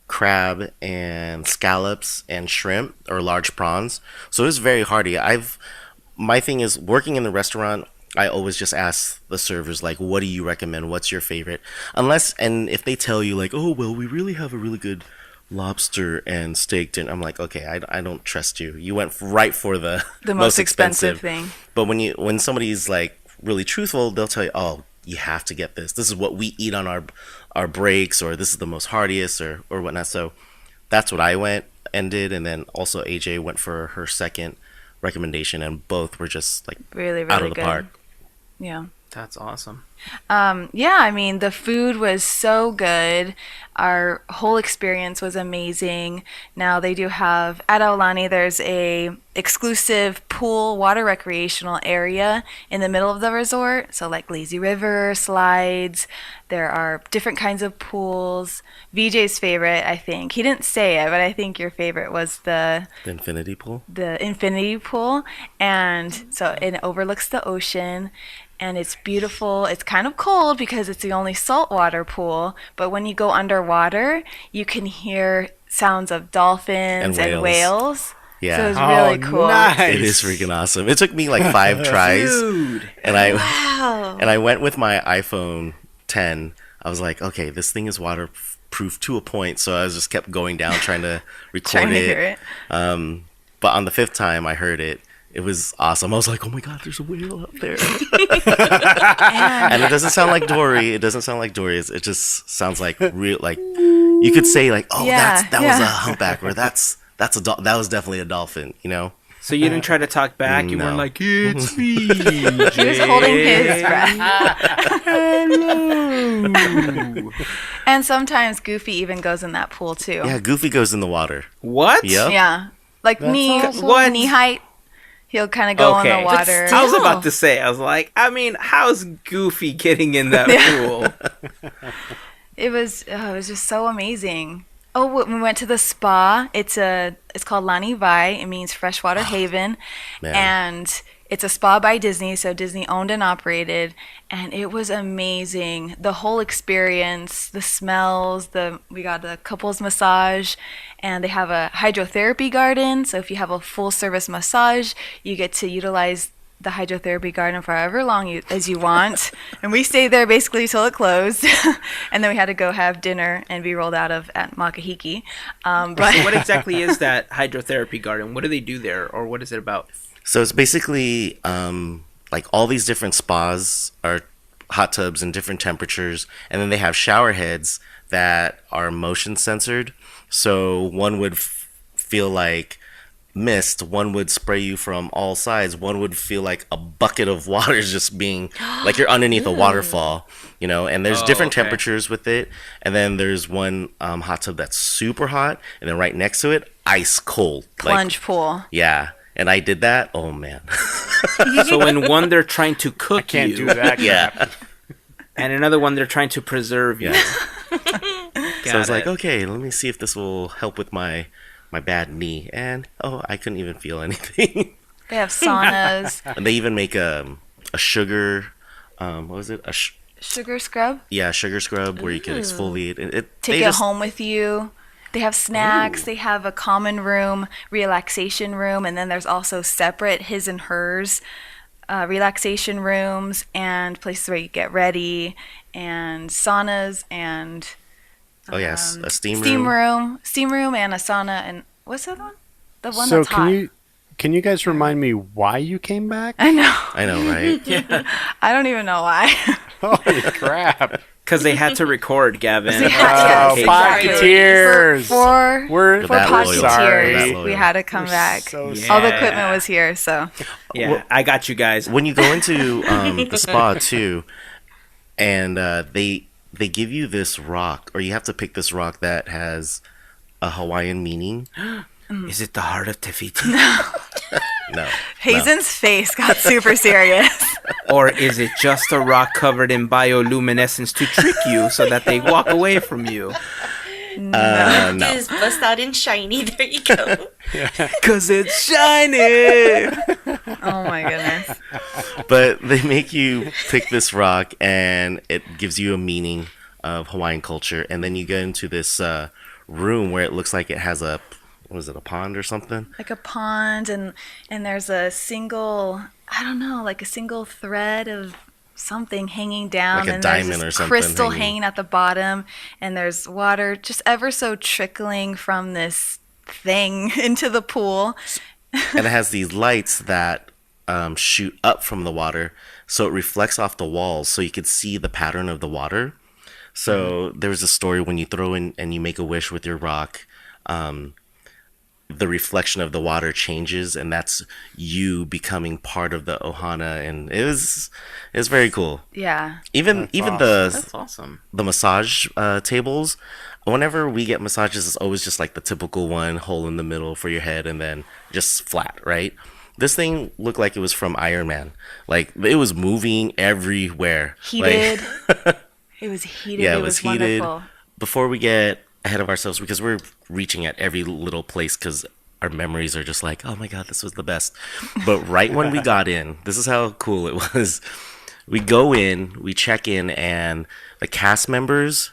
crab and scallops and shrimp or large prawns. So it was very hearty. My thing is, working in the restaurant, I always just ask the servers, like, what do you recommend? What's your favorite? And if they tell you, like, oh, well, we really have a really good lobster and steak dinner, I'm like, okay, I don't trust you. You went right for the most expensive thing. But when somebody's, like, really truthful, they'll tell you, oh, you have to get this. This is what we eat on our breaks, or this is the most heartiest, or whatnot. So that's what I went and did. And then also AJ went for her second recommendation, and both were just, like, Really, really out of the good. park. Yeah. That's awesome. Yeah, I mean, the food was so good. Our whole experience was amazing. Now they do have at Aulani, there's a exclusive pool water recreational area in the middle of the resort. So like lazy river slides. There are different kinds of pools. VJ's favorite, I think. He didn't say it, but I think your favorite was The infinity pool? the infinity pool, and so it overlooks the ocean, and it's beautiful. It's kind of cold because it's the only saltwater pool, but when you go underwater you can hear sounds of dolphins And and whales. whales. Yeah. So it's really cool. Nice. It is freaking awesome. It took me like 5 tries. Dude. And I Wow. and I went with my iPhone 10. I was like, okay, this thing is waterproof to a point, so I just kept going down trying to record Trying to it. hear it. But on the 5th time I heard it. It was awesome. I was like, oh my god, there's a whale up there. And it doesn't sound like Dory. It doesn't sound like Dory. It just sounds like real. Like you could say like, oh, Yeah, that was a yeah. humpback, or that was definitely a dolphin. You know. So you didn't try to talk back? You No. weren't like, it's me. He was holding his breath. Hello. And sometimes Goofy even goes in that pool too. Yeah, Goofy goes in the water. What? Yep. Yeah. Like What? knee height. He'll kind of go in Okay. the water. I was about to say, I was like, I mean, how's Goofy getting in that pool? It was just so amazing. Oh, we went to the spa. It's called Lani Vai. It means freshwater haven, Man. and it's a spa by Disney, so Disney owned and operated, and it was amazing. The whole experience, the smells, we got a couples massage, and they have a hydrotherapy garden. So if you have a full service massage, you get to utilize the hydrotherapy garden for however long as you want. And we stayed there basically till it closed. And then we had to go have dinner and be rolled out of at Makahiki. But So what exactly is that hydrotherapy garden? What do they do there, or what is it about? So it's basically like all these different spas are hot tubs in different temperatures, and then they have shower heads that are motion censored. So one would feel like mist, one would spray you from all sides, one would feel like a bucket of water is just being like you're underneath a waterfall, you know. And there's different okay. temperatures with it, and then there's one hot tub that's super hot, and then right next to it, ice cold, plunge pool. yeah. And I did that. Oh man. So in one, they're trying to cook Can't you, do that. Yeah. and another one, they're trying to preserve you. So I was like, okay, let me see if this will help with my bad knee. And I couldn't even feel anything. They have saunas, And they even make a sugar, what was it? sugar scrub. Sugar scrub where you can exfoliate. Take it home with you. They have snacks. They have a common room, relaxation room, and then there's also separate his and hers relaxation rooms and places where you get ready, and saunas and Oh yes, a steam room, and a sauna, and what's the other one? The one So that's hot. can you guys remind me why you came back? I know. I know, right? I don't even know why. Holy crap! Because they had to record, Gavin. They had Oh, to. Exactly. Podketeers. For We're For for that loyal. For sorry. that Podketeers, loyal. we had to come back. So Yeah. All the equipment was here, so Yeah, I got you guys. When you go into the spa too, and they give you this rock, or you have to pick this rock that has a Hawaiian meaning. Is it the heart of Tefiti? No. Hazen's face got super serious. Or is it just a rock covered in bioluminescence to trick you so that they walk away from you? No. Just bust out in shiny. There you go. Because it's shiny! Oh my goodness. But they make you pick this rock, and it gives you a meaning of Hawaiian culture. And then you go into this room where it looks like it has a pond or something? Like a pond, and there's a single, I don't know, like a single thread of something hanging down, Like a and diamond there's or this something crystal hanging. hanging at the bottom, and there's water just ever so trickling from this thing into the pool. And it has these lights that shoot up from the water, so it reflects off the walls, so you could see the pattern of the water. So there's a story when you throw in and you make a wish with your rock. the reflection of the water changes, and that's you becoming part of the ohana, and it's very cool. Yeah. Even That's awesome. the massage tables, whenever we get massages, it's always just like the typical one, hole in the middle for your head and then just flat, right? This thing looked like it was from Iron Man. Like, it was moving everywhere. Heated. It was heated. Yeah, it was heated. wonderful. Before we get ahead of ourselves, because we're reaching at every little place because our memories are just like, oh my God, this was the best. But right when we got in, this is how cool it was. We go in, we check in, and the cast members,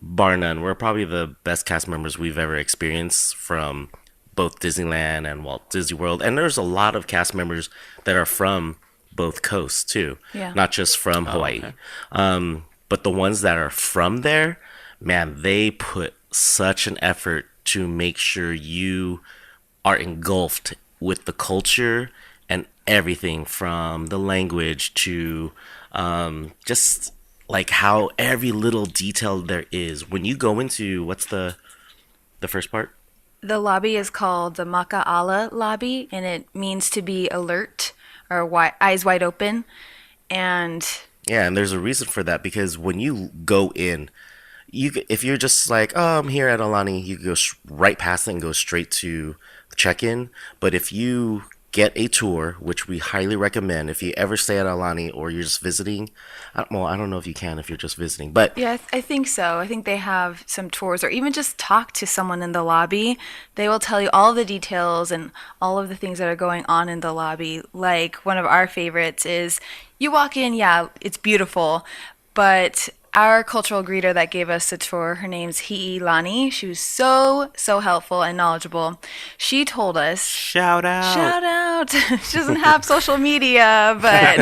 bar none, we're probably the best cast members we've ever experienced from both Disneyland and Walt Disney World. And there's a lot of cast members that are from both coasts too, not just from Hawaii. Okay. But the ones that are from there, man, they put such an effort to make sure you are engulfed with the culture and everything, from the language to just like how every little detail there is. When you go into, what's the first part? The lobby is called the Maka'ala lobby, and it means to be alert or eyes wide open. And Yeah, and there's a reason for that, because when you go in, if you're just like, oh, I'm here at Alani, you can go right past it and go straight to check-in. But if you get a tour, which we highly recommend, if you ever stay at Alani or you're just visiting, I don't know if you can if you're just visiting, but yeah, I think so. I think they have some tours, or even just talk to someone in the lobby. They will tell you all the details and all of the things that are going on in the lobby. Like, one of our favorites is, you walk in, yeah, it's beautiful, but our cultural greeter that gave us the tour, her name's Hi'ilani. She was so helpful and knowledgeable. She told us, Shout out. She doesn't have social media, but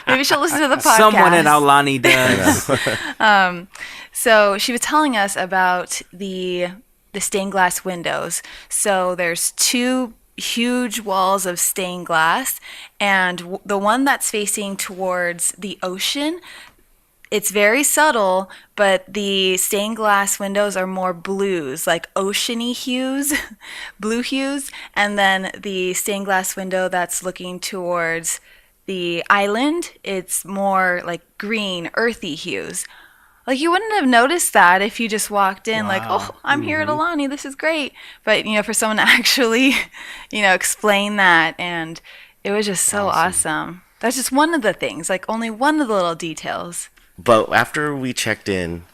maybe she'll listen to the podcast. Someone at Aulani does. So she was telling us about the stained glass windows. So there's two huge walls of stained glass, and the one that's facing towards the ocean, it's very subtle, but the stained glass windows are more blues, like oceany hues, blue hues. And then the stained glass window that's looking towards the island, it's more like green, earthy hues. Like, you wouldn't have noticed that if you just walked in like, oh, I'm here at Alani, this is great. But, for someone to actually, explain that, and it was just so awesome. That's just one of the things, like only one of the little details. But after we checked in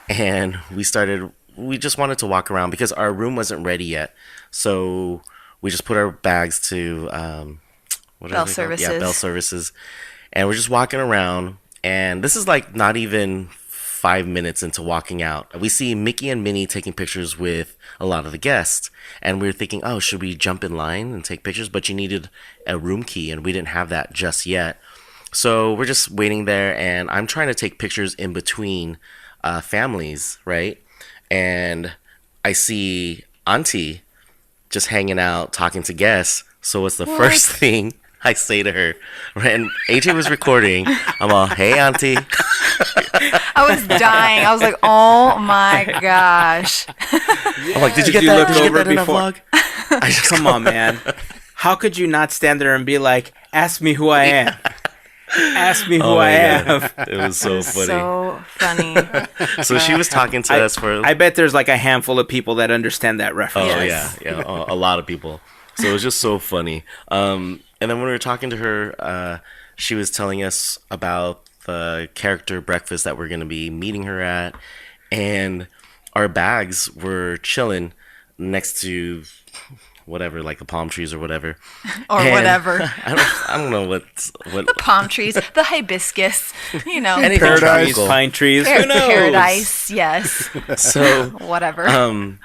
and we just wanted to walk around because our room wasn't ready yet. So we just put our bags to Bell Services. Yeah, Bell Services. And we're just walking around. And this is like not even 5 minutes into walking out. We see Mickey and Minnie taking pictures with a lot of the guests. And we were thinking, oh, should we jump in line and take pictures? But you needed a room key, and we didn't have that just yet. So we're just waiting there, and I'm trying to take pictures in between families, right? And I see Auntie just hanging out, talking to guests. So what's the first thing I say to her? And AJ was recording. I'm all, hey, Auntie. I was dying. I was like, oh my gosh. I'm like, did you get You that? looked Did you get over that in a before- vlog? Come on, man. How could you not stand there and be like, ask me who I am? Ask me who Oh I my am. God. It was so funny. So funny. So she was talking to us for... I bet there's like a handful of people that understand that reference. Oh, Yes. yeah, a lot of people. So it was just so funny. And then when we were talking to her, she was telling us about the character breakfast that we're going to be meeting her at. And our bags were chilling next to whatever, like the palm trees or whatever. Or And whatever. I don't know what The palm trees, the hibiscus, Anything Paradise. tropical. Pine trees. Who knows? paradise, yes. So Whatever. on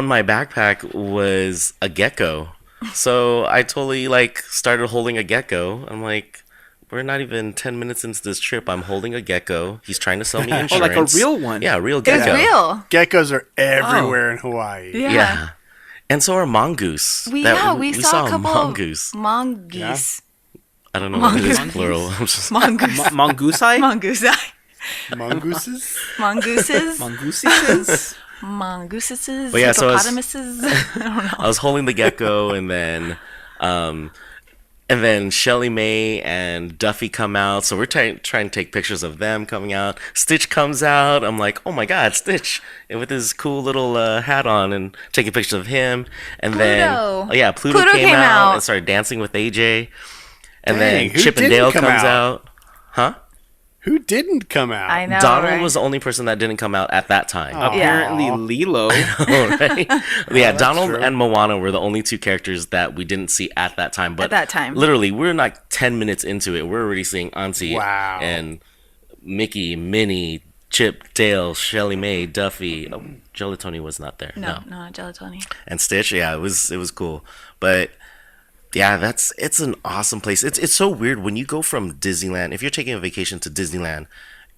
my backpack was a gecko. So I totally started holding a gecko. I'm like, we're not even 10 minutes into this trip. I'm holding a gecko. He's trying to sell me insurance. Oh, like a real one. Yeah, a real It gecko. was real. Geckos are everywhere in Hawaii. Yeah. And so are mongoose. We saw a couple mongoose. of mongoose. I don't know what it is Mongoose? plural. I'm just Mongoose. Mongoosei? Mongoose. Mongooses? Mongooses. Mongooses? mongooses, But yeah, so hippopotamuses. I don't know. I was holding the gecko, and then Shelly Mae and Duffy come out. So we're trying to take pictures of them coming out. Stitch comes out. I'm like, oh my God, Stitch, and with his cool little hat on, and taking pictures of him. And Pluto. then Pluto came out and started dancing with AJ. And Dang, then Chip and Dale comes out. Huh? Who didn't come out? I know. Donald right? was the only person that didn't come out at that time. Apparently, Lilo. Right? Yeah, Donald true. and Moana were the only two characters that we didn't see at that time. But At that time. literally, we're like 10 minutes into it. We're already seeing Auntie Wow. and Mickey, Minnie, Chip, Dale, Shelly Mae, Duffy. Oh, Gelatoni was not there. No, not Gelatoni. And Stitch. Yeah, it was cool. But yeah, it's an awesome place. It's so weird when you go from Disneyland. If you're taking a vacation to Disneyland,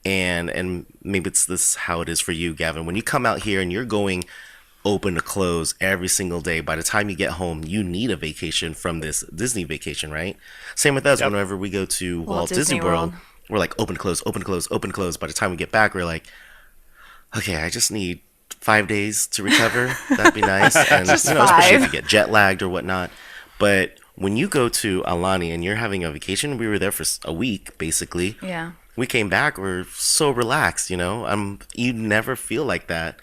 and maybe it's this how it is for you, Gavin. When you come out here and you're going open to close every single day, by the time you get home, you need a vacation from this Disney vacation, right? Same with us. Yep. Whenever we go to Walt Disney Disney World, World. we're like open to close, open to close, open to close. By the time we get back, we're like, okay, I just need 5 days to recover. That'd be nice. And Just especially if 5. you get jet lagged or whatnot. But when you go to Alani and you're having a vacation, we were there for a week basically. Yeah. We came back, we're so relaxed, you never feel like that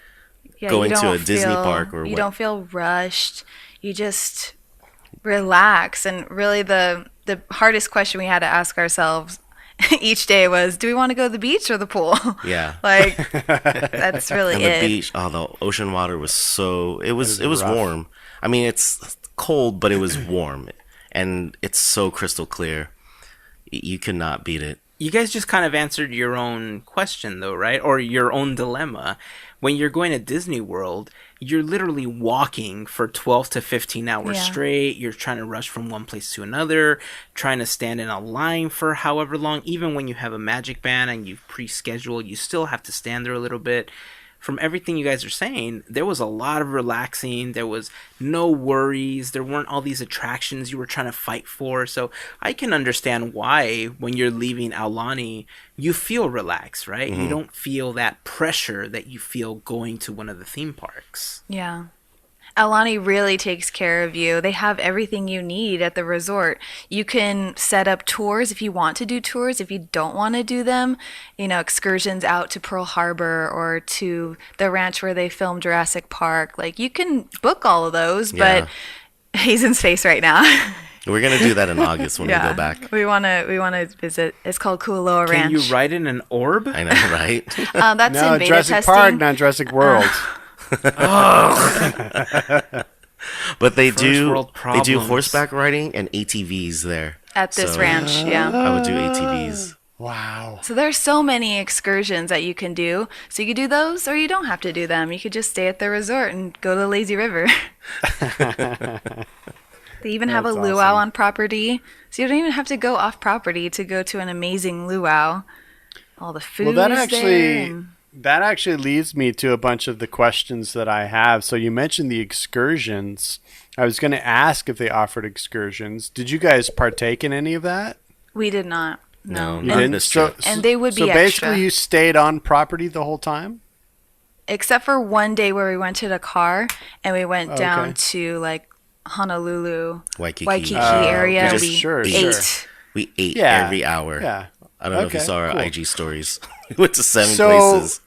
Yeah, going you to a don't Disney feel- park or you what. don't feel rushed. You just relax. And really the hardest question we had to ask ourselves each day was, do we want to go to the beach or the pool? Yeah. Like, that's really And it. the beach, the ocean water was it was rough. warm. I mean, it's cold, but it was warm. And it's so crystal clear. You cannot beat it. You guys just kind of answered your own question, though, right? Or your own dilemma. When you're going to Disney World, you're literally walking for 12 to 15 hours Yeah. straight. You're trying to rush from one place to another, trying to stand in a line for however long. Even when you have a magic band and you've pre-scheduled, you still have to stand there a little bit. From everything you guys are saying, there was a lot of relaxing. There was no worries. There weren't all these attractions you were trying to fight for. So I can understand why when you're leaving Aulani, you feel relaxed, right? You don't feel that pressure that you feel going to one of the theme parks. Yeah. Alani really takes care of you. They have everything you need at the resort. You can set up tours if you want to do tours. If you don't want to do them, excursions out to Pearl Harbor or to the ranch where they filmed Jurassic Park. Like, you can book all of those, Yeah. but Hazen's face right now. We're going to do that in August when we go back. We want to visit. It's called Kualoa Ranch. Can you ride in an orb? I know, right? That's No, in beta Jurassic testing. Park, not Jurassic World. But they First do world they do problems. horseback riding and ATVs there. At this So, ranch, yeah. I would do ATVs. Wow. So there's so many excursions that you can do. So you could do those or you don't have to do them. You could just stay at the resort and go to the lazy river. They even have a That's luau awesome. on property. So you don't even have to go off property to go to an amazing luau. All the food Well, that is actually there. leads me to a bunch of the questions that I have. So you mentioned the excursions. I was going to ask if they offered excursions. Did you guys partake in any of that? We did not. No. No, not And, this trip. and they would be So basically, extra. you stayed on property the whole time. Except for one day where we rented a car and we went down Okay. to like Honolulu, Waikiki. area. we just- We sure, ate. sure. We ate Yeah. every hour. Yeah. I don't know if you Okay, saw our cool. IG stories. We went to 7 So- places.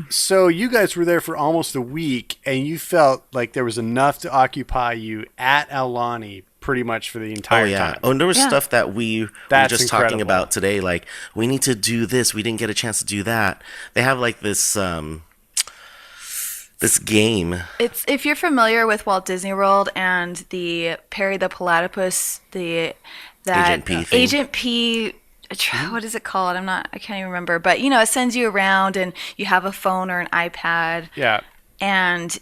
So you guys were there for almost a week, and you felt like there was enough to occupy you at Aulani pretty much for the Oh entire yeah. time. Oh, and there was Yeah. stuff that we were That's just talking incredible. about today. Like, we need to do this. We didn't get a chance to do that. They have like this this game. It's if you're familiar with Walt Disney World and the Perry the Platypus, that Agent P thing. Agent P. What is it called? I can't even remember. But it sends you around and you have a phone or an iPad Yeah. and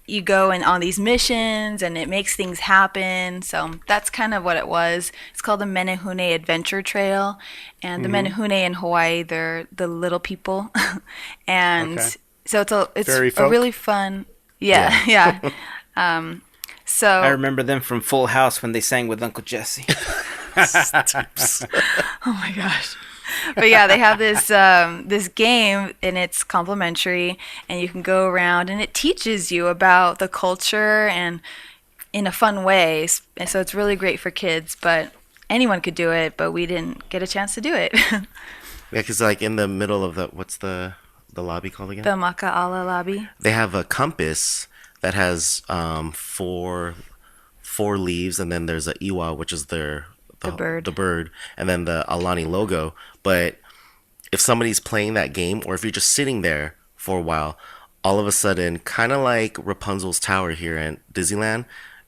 you go on these missions and it makes things happen. So that's kind of what it was. It's called the Menehune Adventure Trail. And the Menehune in Hawaii, they're the little people. And Okay. so it's Fairy a folk? really fun. Yeah, yeah. So I remember them from Full House when they sang with Uncle Jesse. oh my gosh. But yeah, they have this game, and it's complimentary, and you can go around, and it teaches you about the culture and in a fun way. And so it's really great for kids, but anyone could do it, but we didn't get a chance to do it. Yeah, because like in the middle of what's the lobby called again? The Maka'ala lobby. They have a compass that has four leaves, and then there's a iwa, which is the bird, and then the Alani logo. But if somebody's playing that game, or if you're just sitting there for a while, all of a sudden, kind of like Rapunzel's tower here in Disneyland,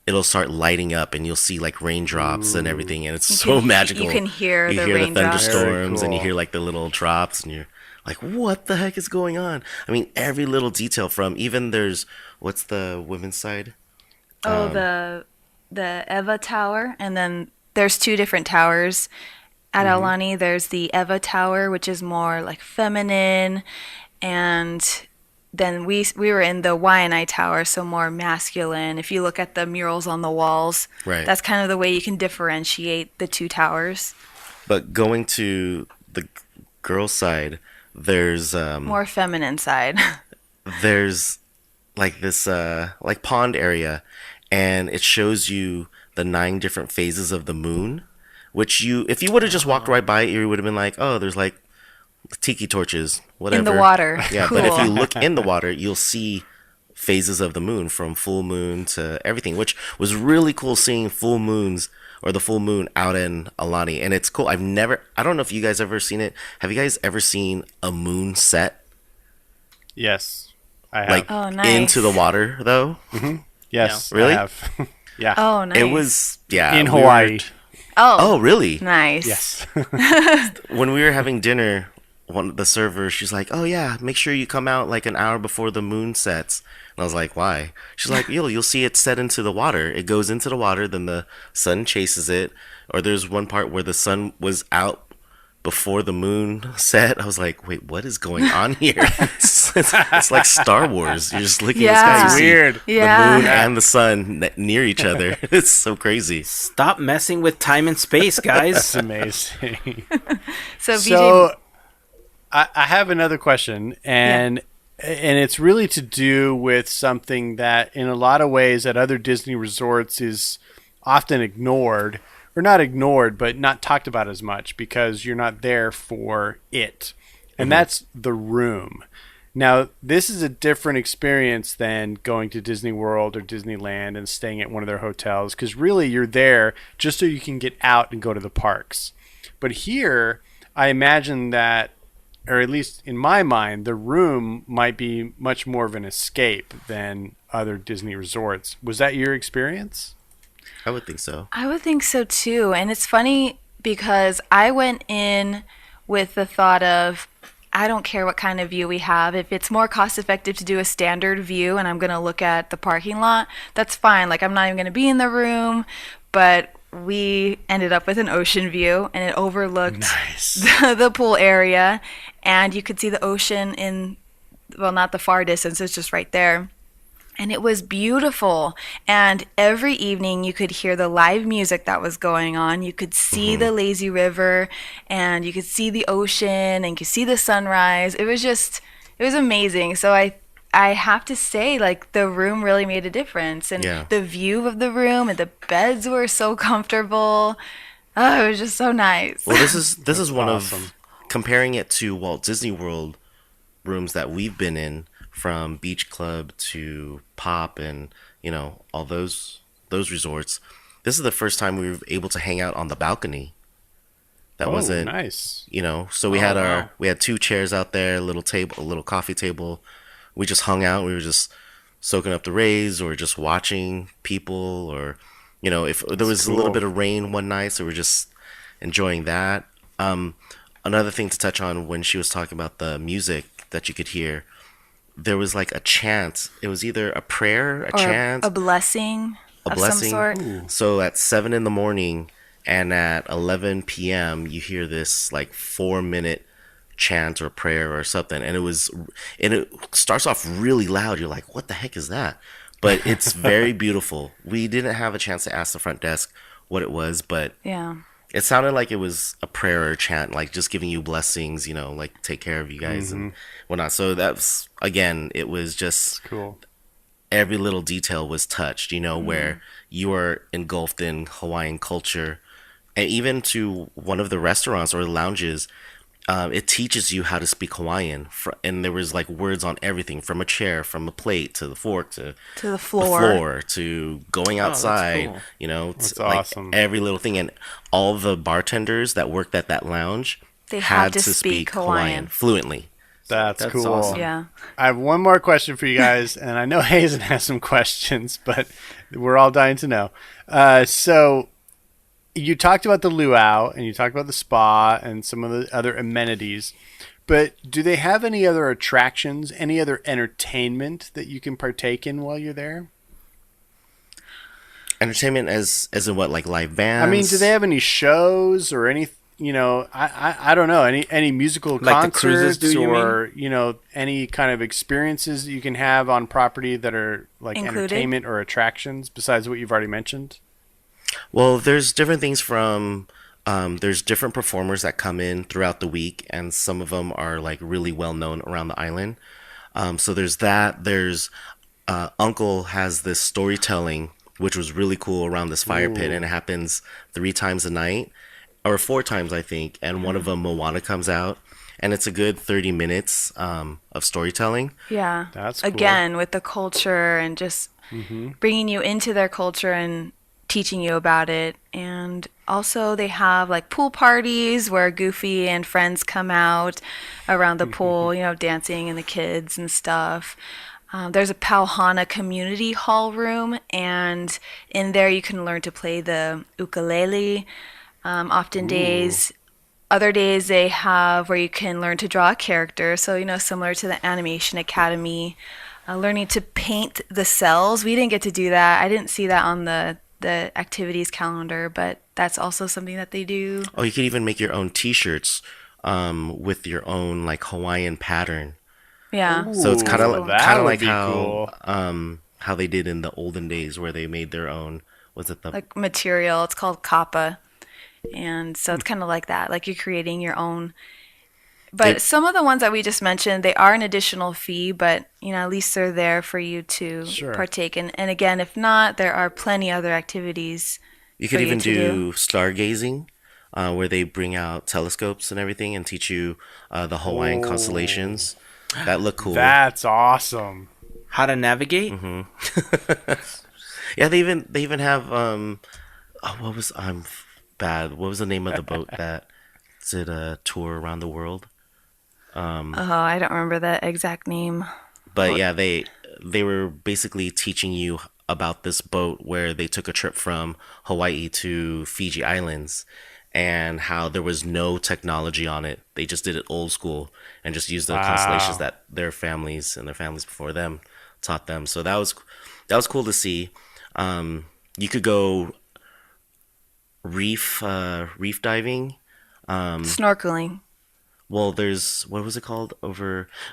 it'll start lighting up, and you'll see like raindrops and everything, and it's magical. You can hear you the hear raindrops. the thunderstorms, Very and you cool. hear like the little drops, and you're like, what the heck is going on? I mean, every little detail from even there's what's the women's side? Oh, the Eva Tower, and then there's two different towers at Aulani. There's the Eva Tower, which is more like feminine, and then we were in the Waianae Tower, so more masculine. If you look at the murals on the walls, Right. that's kind of the way you can differentiate the two towers. But going to the girls' side, there's More feminine side. there's like this like pond area, and it shows you the 9 different phases of the moon, which if you would have just walked right by it, you would have been like, oh, there's like tiki torches, whatever. In the water. Yeah, Cool. but if you look in the water, you'll see phases of the moon, from full moon to everything, which was really cool seeing full moons, or the full moon out in Alani. And it's cool. I don't know if you guys ever seen it. Have you guys ever seen a moon set? Yes, I have. Like Oh, nice. into the water though? yes, Really? I have. Yeah. Oh, nice. It was, yeah. in we were- Hawaii. Oh, really? Nice. Yes. When we were having dinner, one of the servers, she's like, oh yeah, make sure you come out like an hour before the moon sets. And I was like, why? She's like, you'll see it set into the water. It goes into the water, then the sun chases it. Or there's one part where the sun was out before the moon set. I was like, wait, what is going on here? It's like Star Wars. You're just looking at the sky, Yeah. you see Weird. Yeah. the moon and the sun near each other. It's so crazy. Stop messing with time and space, guys. It's amazing. So, VJ, So I have another question, and it's really to do with something that in a lot of ways at other Disney resorts is often ignored, or not ignored, but not talked about as much because you're not there for it. And that's the room. Now, this is a different experience than going to Disney World or Disneyland and staying at one of their hotels, because really you're there just so you can get out and go to the parks. But here, I imagine that, or at least in my mind, the room might be much more of an escape than other Disney resorts. Was that your experience? I would think so. I would think so too. And it's funny because I went in with the thought of, I don't care what kind of view we have. If it's more cost effective to do a standard view and I'm going to look at the parking lot, that's fine. Like, I'm not even going to be in the room. But we ended up with an ocean view, and it overlooked the pool area. And you could see the ocean in, well, not the far distance, it's just right there. And it was beautiful. And every evening you could hear the live music that was going on. You could see the lazy river, and you could see the ocean, and you could see the sunrise. It was amazing. So I have to say, like, the room really made a difference. And the view of the room, and the beds were so comfortable. Oh, it was just so nice. Well, this is one awesome. of, comparing it to Walt Disney World rooms that we've been in, from Beach Club to Pop and, all those resorts. This is the first time we were able to hang out on the balcony. That wasn't nice. So we had 2 chairs out there, a little table, a little coffee table. We just hung out. We were just soaking up the rays, or just watching people, or if there was a little bit of rain one night, so we're just enjoying that. Another thing to touch on, when she was talking about the music that you could hear, there was like a chant. It was either a prayer, a chant, a blessing of blessing. some sort. So at 7 a.m. and at 11 p.m. you hear this like 4-minute chant or prayer or something, and it starts off really loud. You're like, what the heck is that? But it's very beautiful. We didn't have a chance to ask the front desk what it was, but Yeah. It sounded like it was a prayer or a chant, like just giving you blessings, like take care of you guys and whatnot. So that's, again, it was just Cool. every little detail was touched, where you are engulfed in Hawaiian culture. And even to one of the restaurants or lounges, it teaches you how to speak Hawaiian. And there was like words on everything, from a chair, from a plate, to the fork, to the the floor. floor, to going that's outside, cool. That's like awesome. every little thing. And all the bartenders that worked at that lounge They had had to speak Hawaiian. fluently. That's cool. awesome. Yeah. I have one more question for you guys, and I know Heyzen has some questions, but we're all dying to know. So you talked about the luau, and you talked about the spa and some of the other amenities, but do they have any other attractions, any other entertainment that you can partake in while you're there? Entertainment as in what, like live bands? I mean, do they have any shows or any, I don't know, any musical Like the cruises concerts do, you or, any kind of experiences that you can have on property that are like Included? entertainment or attractions besides what you've already mentioned? Well, there's different things from there's different performers that come in throughout the week, and some of them are like really well known around the island. So there's that. There's Uncle has this storytelling, which was really cool, around this fire pit, and it happens 3 times a night, or 4 times, I think. And one of them, Moana, comes out, and it's a good 30 minutes of storytelling. Yeah. That's cool. Again, with the culture and just bringing you into their culture and teaching you about it. And also they have like pool parties where Goofy and friends come out around the pool, dancing, and the kids and stuff. There's a Pauhana community hall room, and in there you can learn to play the ukulele. Other days they have where you can learn to draw a character. So, similar to the Animation Academy, learning to paint the cells. We didn't get to do that. I didn't see that on the activities calendar, but that's also something that they do. Oh, you could even make your own T-shirts with your own like Hawaiian pattern. Yeah. So it's kind Ooh, of that would like be cool. how they did in the olden days, where they made their own. Was it the Like material. It's called kappa. And so it's kind of like that. Like you're creating your own. But some of the ones that we just mentioned, they are an additional fee, but at least they're there for you to Sure. partake in. And again, if not, there are plenty other activities. You could for you even to do stargazing, where they bring out telescopes and everything and teach you the Hawaiian constellations. That look cool. That's awesome. How to navigate? Yeah, they even have what was I'm bad. What was the name of the boat that did a tour around the world? I don't remember the exact name. But yeah, they were basically teaching you about this boat where they took a trip from Hawaii to Fiji Islands, and how there was no technology on it. They just did it old school and just used the constellations that their families and their families before them taught them. So that was cool to see. You could go reef diving. Snorkeling. Well, what was it called?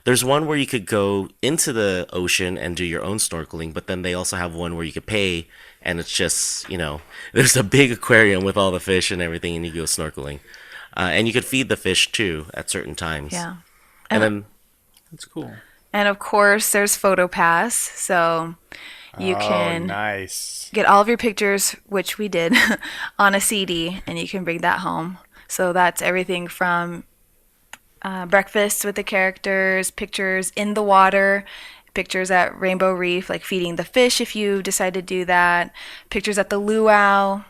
There's one where you could go into the ocean and do your own snorkeling, but then they also have one where you could pay, and it's just, there's a big aquarium with all the fish and everything, and you go snorkeling. And you could feed the fish too at certain times. Yeah. And then That's cool. And of course, there's PhotoPass. So you can Nice. get all of your pictures, which we did, on a CD, and you can bring that home. So that's everything from breakfast with the characters, pictures in the water, pictures at Rainbow Reef, like feeding the fish if you decide to do that, pictures at the luau,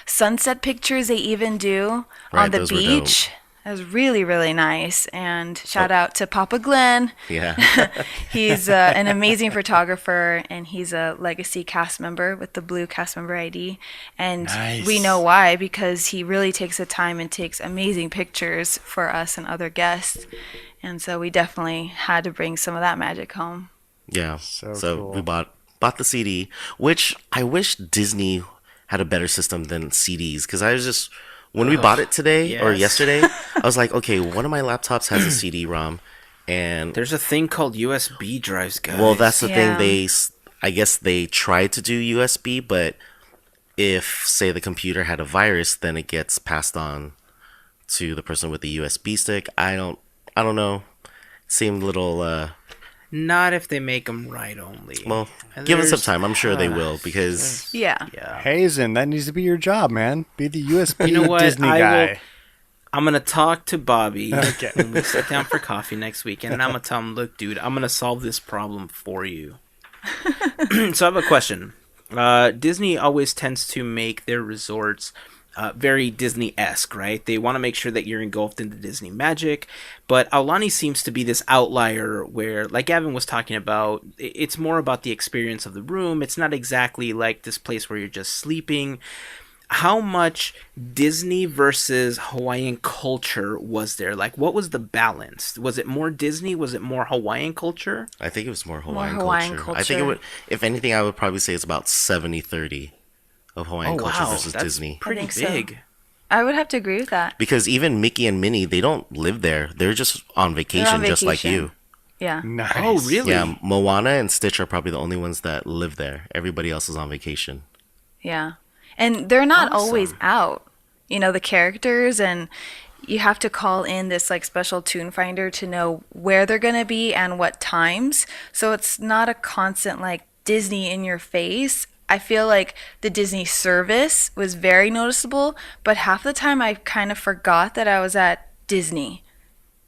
sunset pictures they even do Right, on the those were beach. That was really, really nice. And shout out to Papa Glenn. yeah. He's an amazing photographer, and he's a legacy cast member with the blue cast member ID. And Nice. we know why, because he really takes the time and takes amazing pictures for us and other guests. And so we definitely had to bring some of that magic home. Yeah. So So we cool. bought the CD, which I wish Disney had a better system than CDs, because I was just, when we bought it today or yes. yesterday, I was like, okay, one of my laptops has a CD-ROM, and There's a thing called USB drives, guys. well, that's the Yeah. thing. I guess they tried to do USB, but if, say, the computer had a virus, then it gets passed on to the person with the USB stick. I don't know. Seemed a little. Not if they make them right only. Well, give it some time. I'm sure they will, because Yeah. Heyzen, that needs to be your job, man. Be the USB You know what? Disney guy. I'm going to talk to Bobby Okay. when we sit down for coffee next weekend, and I'm going to tell him, look, dude, I'm going to solve this problem for you. So I have a question. Disney always tends to make their resorts very Disney-esque, right? They want to make sure that you're engulfed in the Disney magic, but Aulani seems to be this outlier where, like Gavin was talking about, it's more about the experience of the room. It's not exactly like this place where you're just sleeping. How much Disney versus Hawaiian culture was there? Like, what was the balance? Was it more Disney? Was it more Hawaiian culture? I think it was more More Hawaiian, Hawaiian culture. I think it would, if anything, I would probably say it's about 70-30 of Hawaiian culture versus that's Disney. pretty think so. big. I would have to agree with that. Because even Mickey and Minnie, they don't live there. They're just on vacation, just like vacation. you. Yeah. Nice. Oh, really? Yeah, Moana and Stitch are probably the only ones that live there. Everybody else is on vacation. Yeah. And they're not Awesome. always out. You know, the characters, and you have to call in this like special tune finder to know where they're going to be and what times. So it's not a constant like Disney in your face. I feel like the Disney service was very noticeable, but half the time I kind of forgot that I was at Disney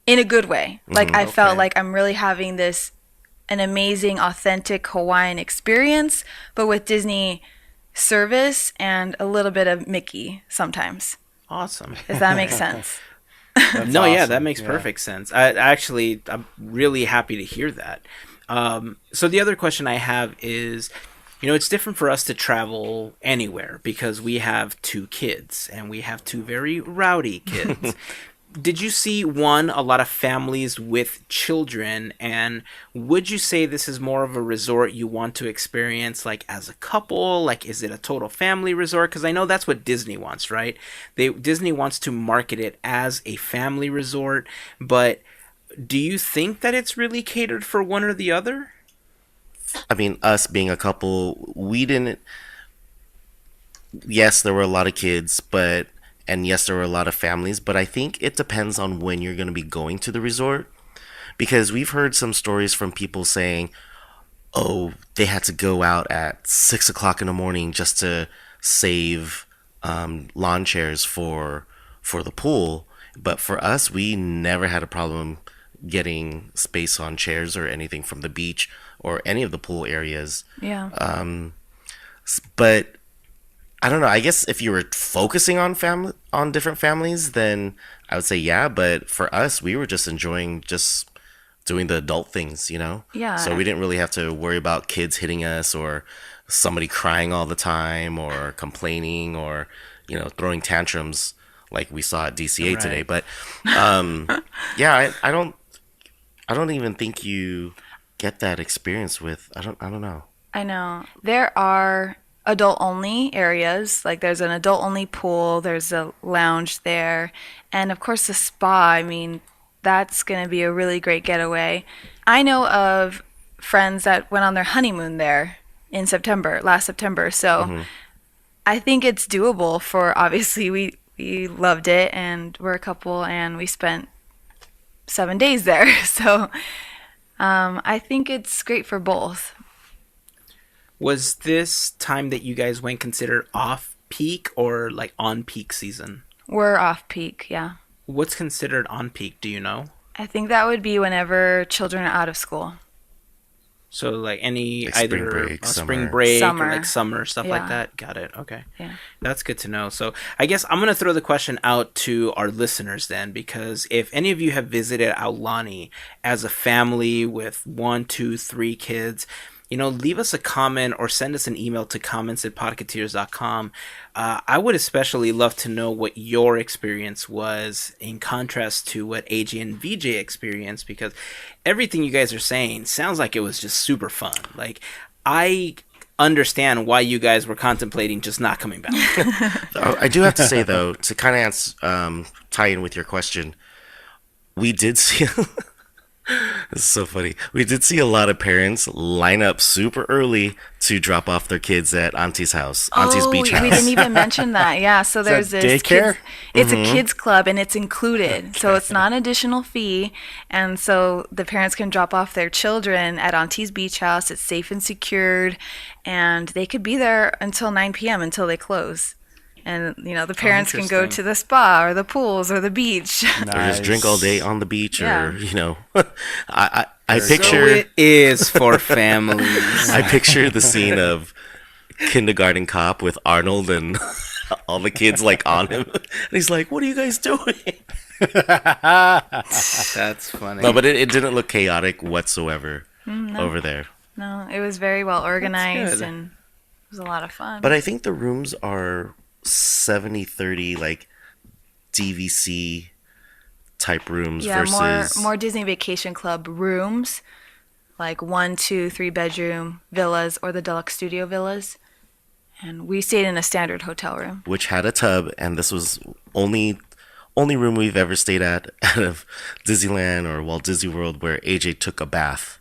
in a good way. Like I felt Okay. like I'm really having an amazing, authentic Hawaiian experience, but with Disney service and a little bit of Mickey sometimes. Awesome. Does that make sense? That's No, yeah, awesome. that makes perfect sense. I'm really happy to hear that. So the other question I have is, it's different for us to travel anywhere because we have 2 kids and we have 2 very rowdy kids. Did you see, a lot of families with children, and would you say this is more of a resort you want to experience like as a couple? Like, is it a total family resort? Because I know that's what Disney wants, right? Disney wants to market it as a family resort, but do you think that it's really catered for one or the other? I mean, us being a couple, we didn't. Yes, there were a lot of kids, and yes, there were a lot of families, but I think it depends on when you're going to be going to the resort. Because we've heard some stories from people saying, oh, they had to go out at 6 o'clock in the morning just to save lawn chairs for the pool. But for us, we never had a problem getting space on chairs or anything from the beach or any of the pool areas. Yeah. But I don't know. I guess if you were focusing on different families, then I would say yeah. But for us, we were just enjoying just doing the adult things, Yeah. So we didn't really have to worry about kids hitting us or somebody crying all the time or complaining or throwing tantrums like we saw at DCA today. But yeah, I don't even think you get that experience with. I don't know. I know. There are adult only areas. Like there's an adult only pool, there's a lounge there, and of course the spa. I mean, that's going to be a really great getaway. I know of friends that went on their honeymoon there in last September. So I think it's doable for, obviously we loved it and we're a couple and we spent 7 days there. So I think it's great for both. Was this time that you guys went considered off peak or like on peak season? We're off peak, yeah. What's considered on peak? Do you know? I think that would be whenever children are out of school. So like any Like spring either break, spring summer. break Summer. or like summer stuff like Yeah. that. Got it. Okay. Yeah. That's good to know. So I guess I'm gonna throw the question out to our listeners then, because if any of you have visited Aulani as a family with 1, 2, 3 kids, leave us a comment or send us an email to comments@podketeers.com. I would especially love to know what your experience was in contrast to what AJ and VJ experienced, because everything you guys are saying sounds like it was just super fun. Like, I understand why you guys were contemplating just not coming back. I do have to say though, to kind of tie in with your question, we did see It's so funny. We did see a lot of parents line up super early to drop off their kids at Auntie's house, Auntie's beach house. We didn't even mention that. Yeah, so there's that this daycare? It's a kids club and it's included. So it's not an additional fee. And so the parents can drop off their children at Auntie's beach house. It's safe and secured. And they could be there until 9 p.m. until they close. And, the parents can go to the spa or the pools or the beach. Or just drink all day on the beach, Yeah. or, I picture... So it is for families. I picture the scene of Kindergarten Cop with Arnold and all the kids, on him. And he's like, what are you guys doing? That's funny. No, but it didn't look chaotic whatsoever over there. No, it was very well organized good. and it was a lot of fun. But I think the rooms are 70-30, DVC type rooms versus... more Disney Vacation Club rooms, 1, 2, 3 bedroom villas or the deluxe studio villas. And we stayed in a standard hotel room. Which had a tub, and this was only room we've ever stayed at out of Disneyland or Walt Disney World where AJ took a bath.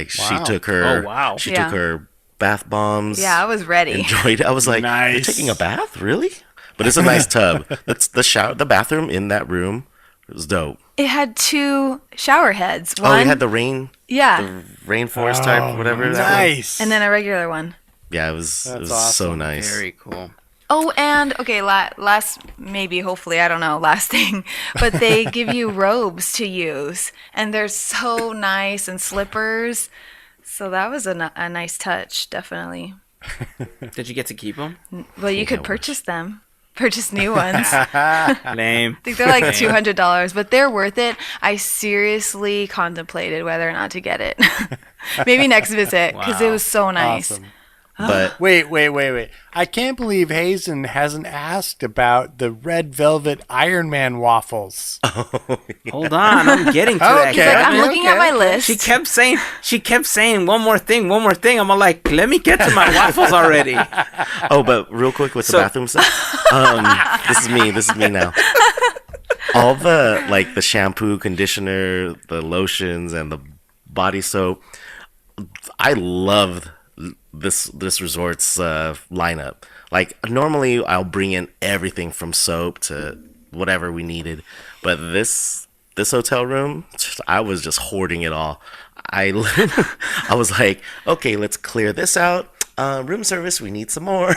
She took her... Oh, wow. She Yeah. took her bath bombs. Yeah, I was ready. Enjoyed it. I was like, Nice. You're taking a bath? Really? But it's a nice tub. That's the bathroom in that room. It was dope. It had 2 shower heads. Oh, it had the Yeah, the rainforest type, whatever. that was. Nice. and then a regular one. Yeah, it was That's so awesome. nice. Very cool. Oh, and okay, last maybe, hopefully, I don't know, last thing, but they give you robes to use, and they're so nice, and slippers. So that was a nice touch, definitely. Did you get to keep them? Well, you could purchase them, purchase new ones. Lame. I think they're like $200, but they're worth it. I seriously contemplated whether or not to get it. Maybe next visit, because it was so nice. Awesome. But Wait. I can't believe Heyzen hasn't asked about the red velvet Iron Man waffles. Hold on, I'm getting to that. Okay. Like, I'm Gavin. looking at my list. She kept saying one more thing. I'm like, let me get to my waffles already. but real quick with the bathroom stuff. This is me now. All the the shampoo, conditioner, the lotions, and the body soap. I love this resort's lineup. Normally I'll bring in everything from soap to whatever we needed, but this hotel room, I was just hoarding it all. I was like, okay, let's clear this out. Room service, we need some more.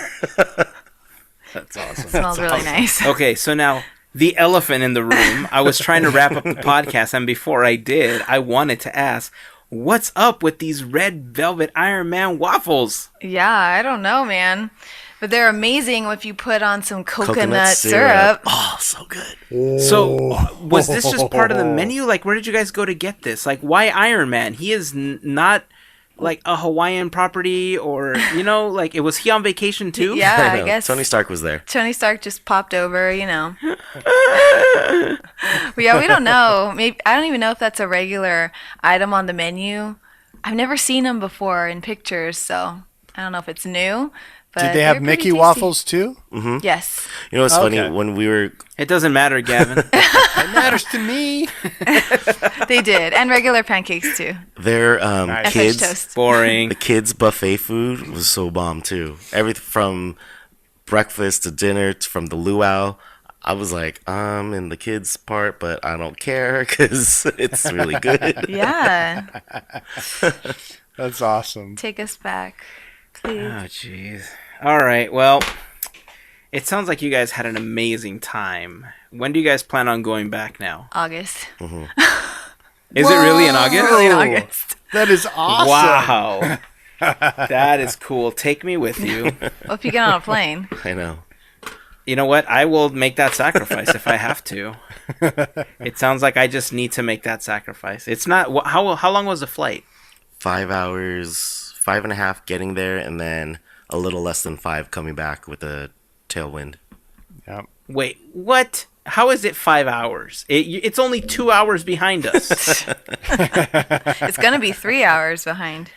That's awesome. Smells really nice. Okay, so now the elephant in the room. I was trying to wrap up the podcast, and before I did, I wanted to ask, what's up with these red velvet Iron Man waffles? Yeah, I don't know, man. But they're amazing if you put on some coconut syrup. Oh, so good. So, was this just part of the menu? Where did you guys go to get this? Why Iron Man? He is not a Hawaiian property, or was he on vacation too? Yeah, I know. I guess Tony Stark was there. Tony Stark just popped over, But yeah, we don't know. Maybe I don't even know if that's a regular item on the menu. I've never seen them before in pictures, so I don't know if it's new. But Did they they're have pretty Mickey tasty. waffles too? Yes. You know what's funny? Okay. When we were It doesn't matter, Gavin. It matters to me. They did, and regular pancakes too. there, And French kids, toast. Boring. the kids' buffet food was so bomb too. Everything from breakfast to dinner, from the luau. I was like, I'm in the kids' part, but I don't care because it's really good. Yeah. That's awesome. Take us back, please. Oh, jeez. All right. Well, it sounds like you guys had an amazing time. When do you guys plan on going back now? August. Is it really in August? Really in August. That is awesome. Wow. That is cool. Take me with you. Well, if you get on a plane. I know. You know what? I will make that sacrifice if I have to. It sounds like I just need to make that sacrifice. It's not... How long was the flight? 5 hours, 5.5 getting there, and then a little less than 5 coming back with a tailwind. Yep. Wait, what? How is it 5 hours? It's only 2 hours behind us. It's going to be 3 hours behind.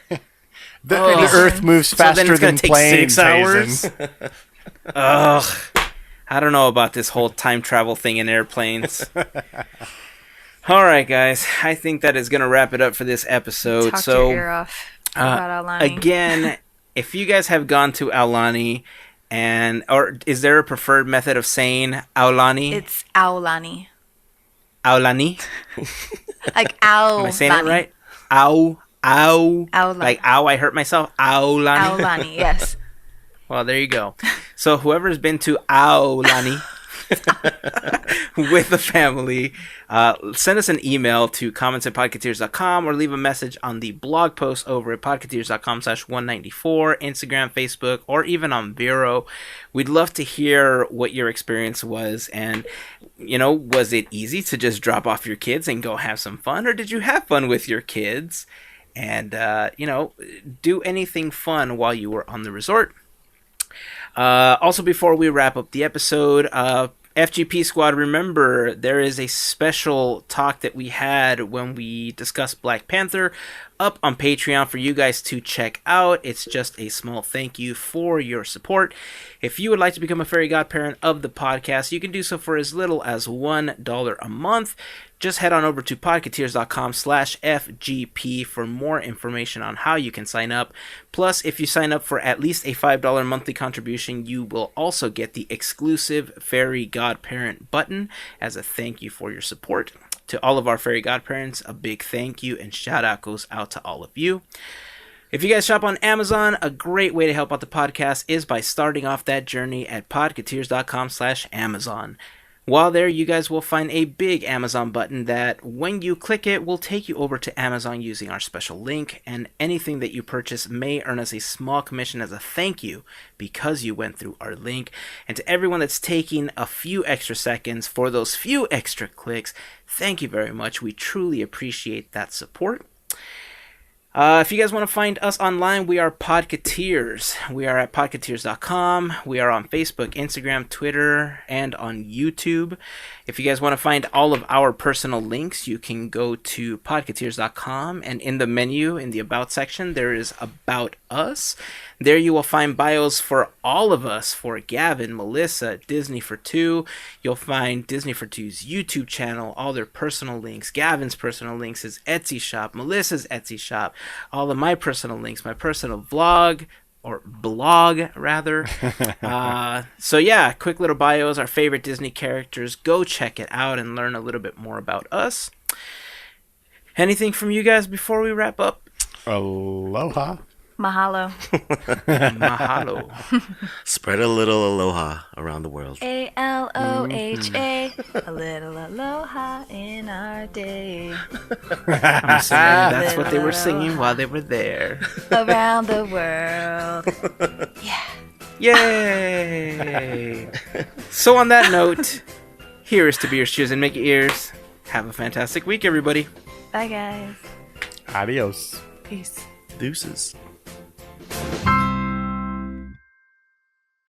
The Oh. Earth moves So then faster it's gonna than take planes. 6 hours? Heyzen. Ugh. I don't know about this whole time travel thing in airplanes. All right, guys. I think that is going to wrap it up for this episode. Talk so, your ear off about Aulani. again, if you guys have gone to Aulani, or is there a preferred method of saying Aulani? It's Aulani. Aulani? Like Aulani. Am I saying it right? Aulani. Like, ow, I hurt myself. Aulani. Aulani, yes. Well, there you go. So whoever's been to Aulani with the family, send us an email to comments@podketeers.com or leave a message on the blog post over at podketeers.com/194, Instagram, Facebook, or even on Vero. We'd love to hear what your experience was, and, was it easy to just drop off your kids and go have some fun, or did you have fun with your kids and, do anything fun while you were on the resort? Also, before we wrap up the episode, FGP Squad, remember, there is a special talk that we had when we discussed Black Panther up on Patreon for you guys to check out. It's just a small thank you for your support. If you would like to become a fairy godparent of the podcast, you can do so for as little as $1 a month. Just head on over to podketeers.com/FGP for more information on how you can sign up. Plus, if you sign up for at least a $5 monthly contribution, you will also get the exclusive Fairy Godparent button as a thank you for your support. To all of our Fairy Godparents, a big thank you and shout out goes out to all of you. If you guys shop on Amazon, a great way to help out the podcast is by starting off that journey at podketeers.com/Amazon. While there, you guys will find a big Amazon button that, when you click it, will take you over to Amazon using our special link, and anything that you purchase may earn us a small commission as a thank you because you went through our link. And to everyone that's taking a few extra seconds for those few extra clicks, thank you very much. We truly appreciate that support. If you guys want to find us online, we are Podketeers. We are at podketeers.com. We are on Facebook, Instagram, Twitter, and on YouTube. If you guys want to find all of our personal links, you can go to podketeers.com, and in the menu, in the About section, there is About Us. There you will find bios for all of us, for Gavin, Melissa, Disney for Two. You'll find Disney for Two's YouTube channel, all their personal links. Gavin's personal links, his Etsy shop, Melissa's Etsy shop, all of my personal links, my personal vlog, or blog, rather. So yeah, quick little bios, our favorite Disney characters. Go check it out and learn a little bit more about us. Anything from you guys before we wrap up? Aloha. Mahalo. Mahalo. Spread a little aloha around the world. ALOHA. A little aloha in our day. I'm assuming that's what they were singing while they were there. Around the world. Yeah. Yay! So on that note, here is to be your shoes and make your ears. Have a fantastic week, everybody. Bye, guys. Adios. Peace. Deuces.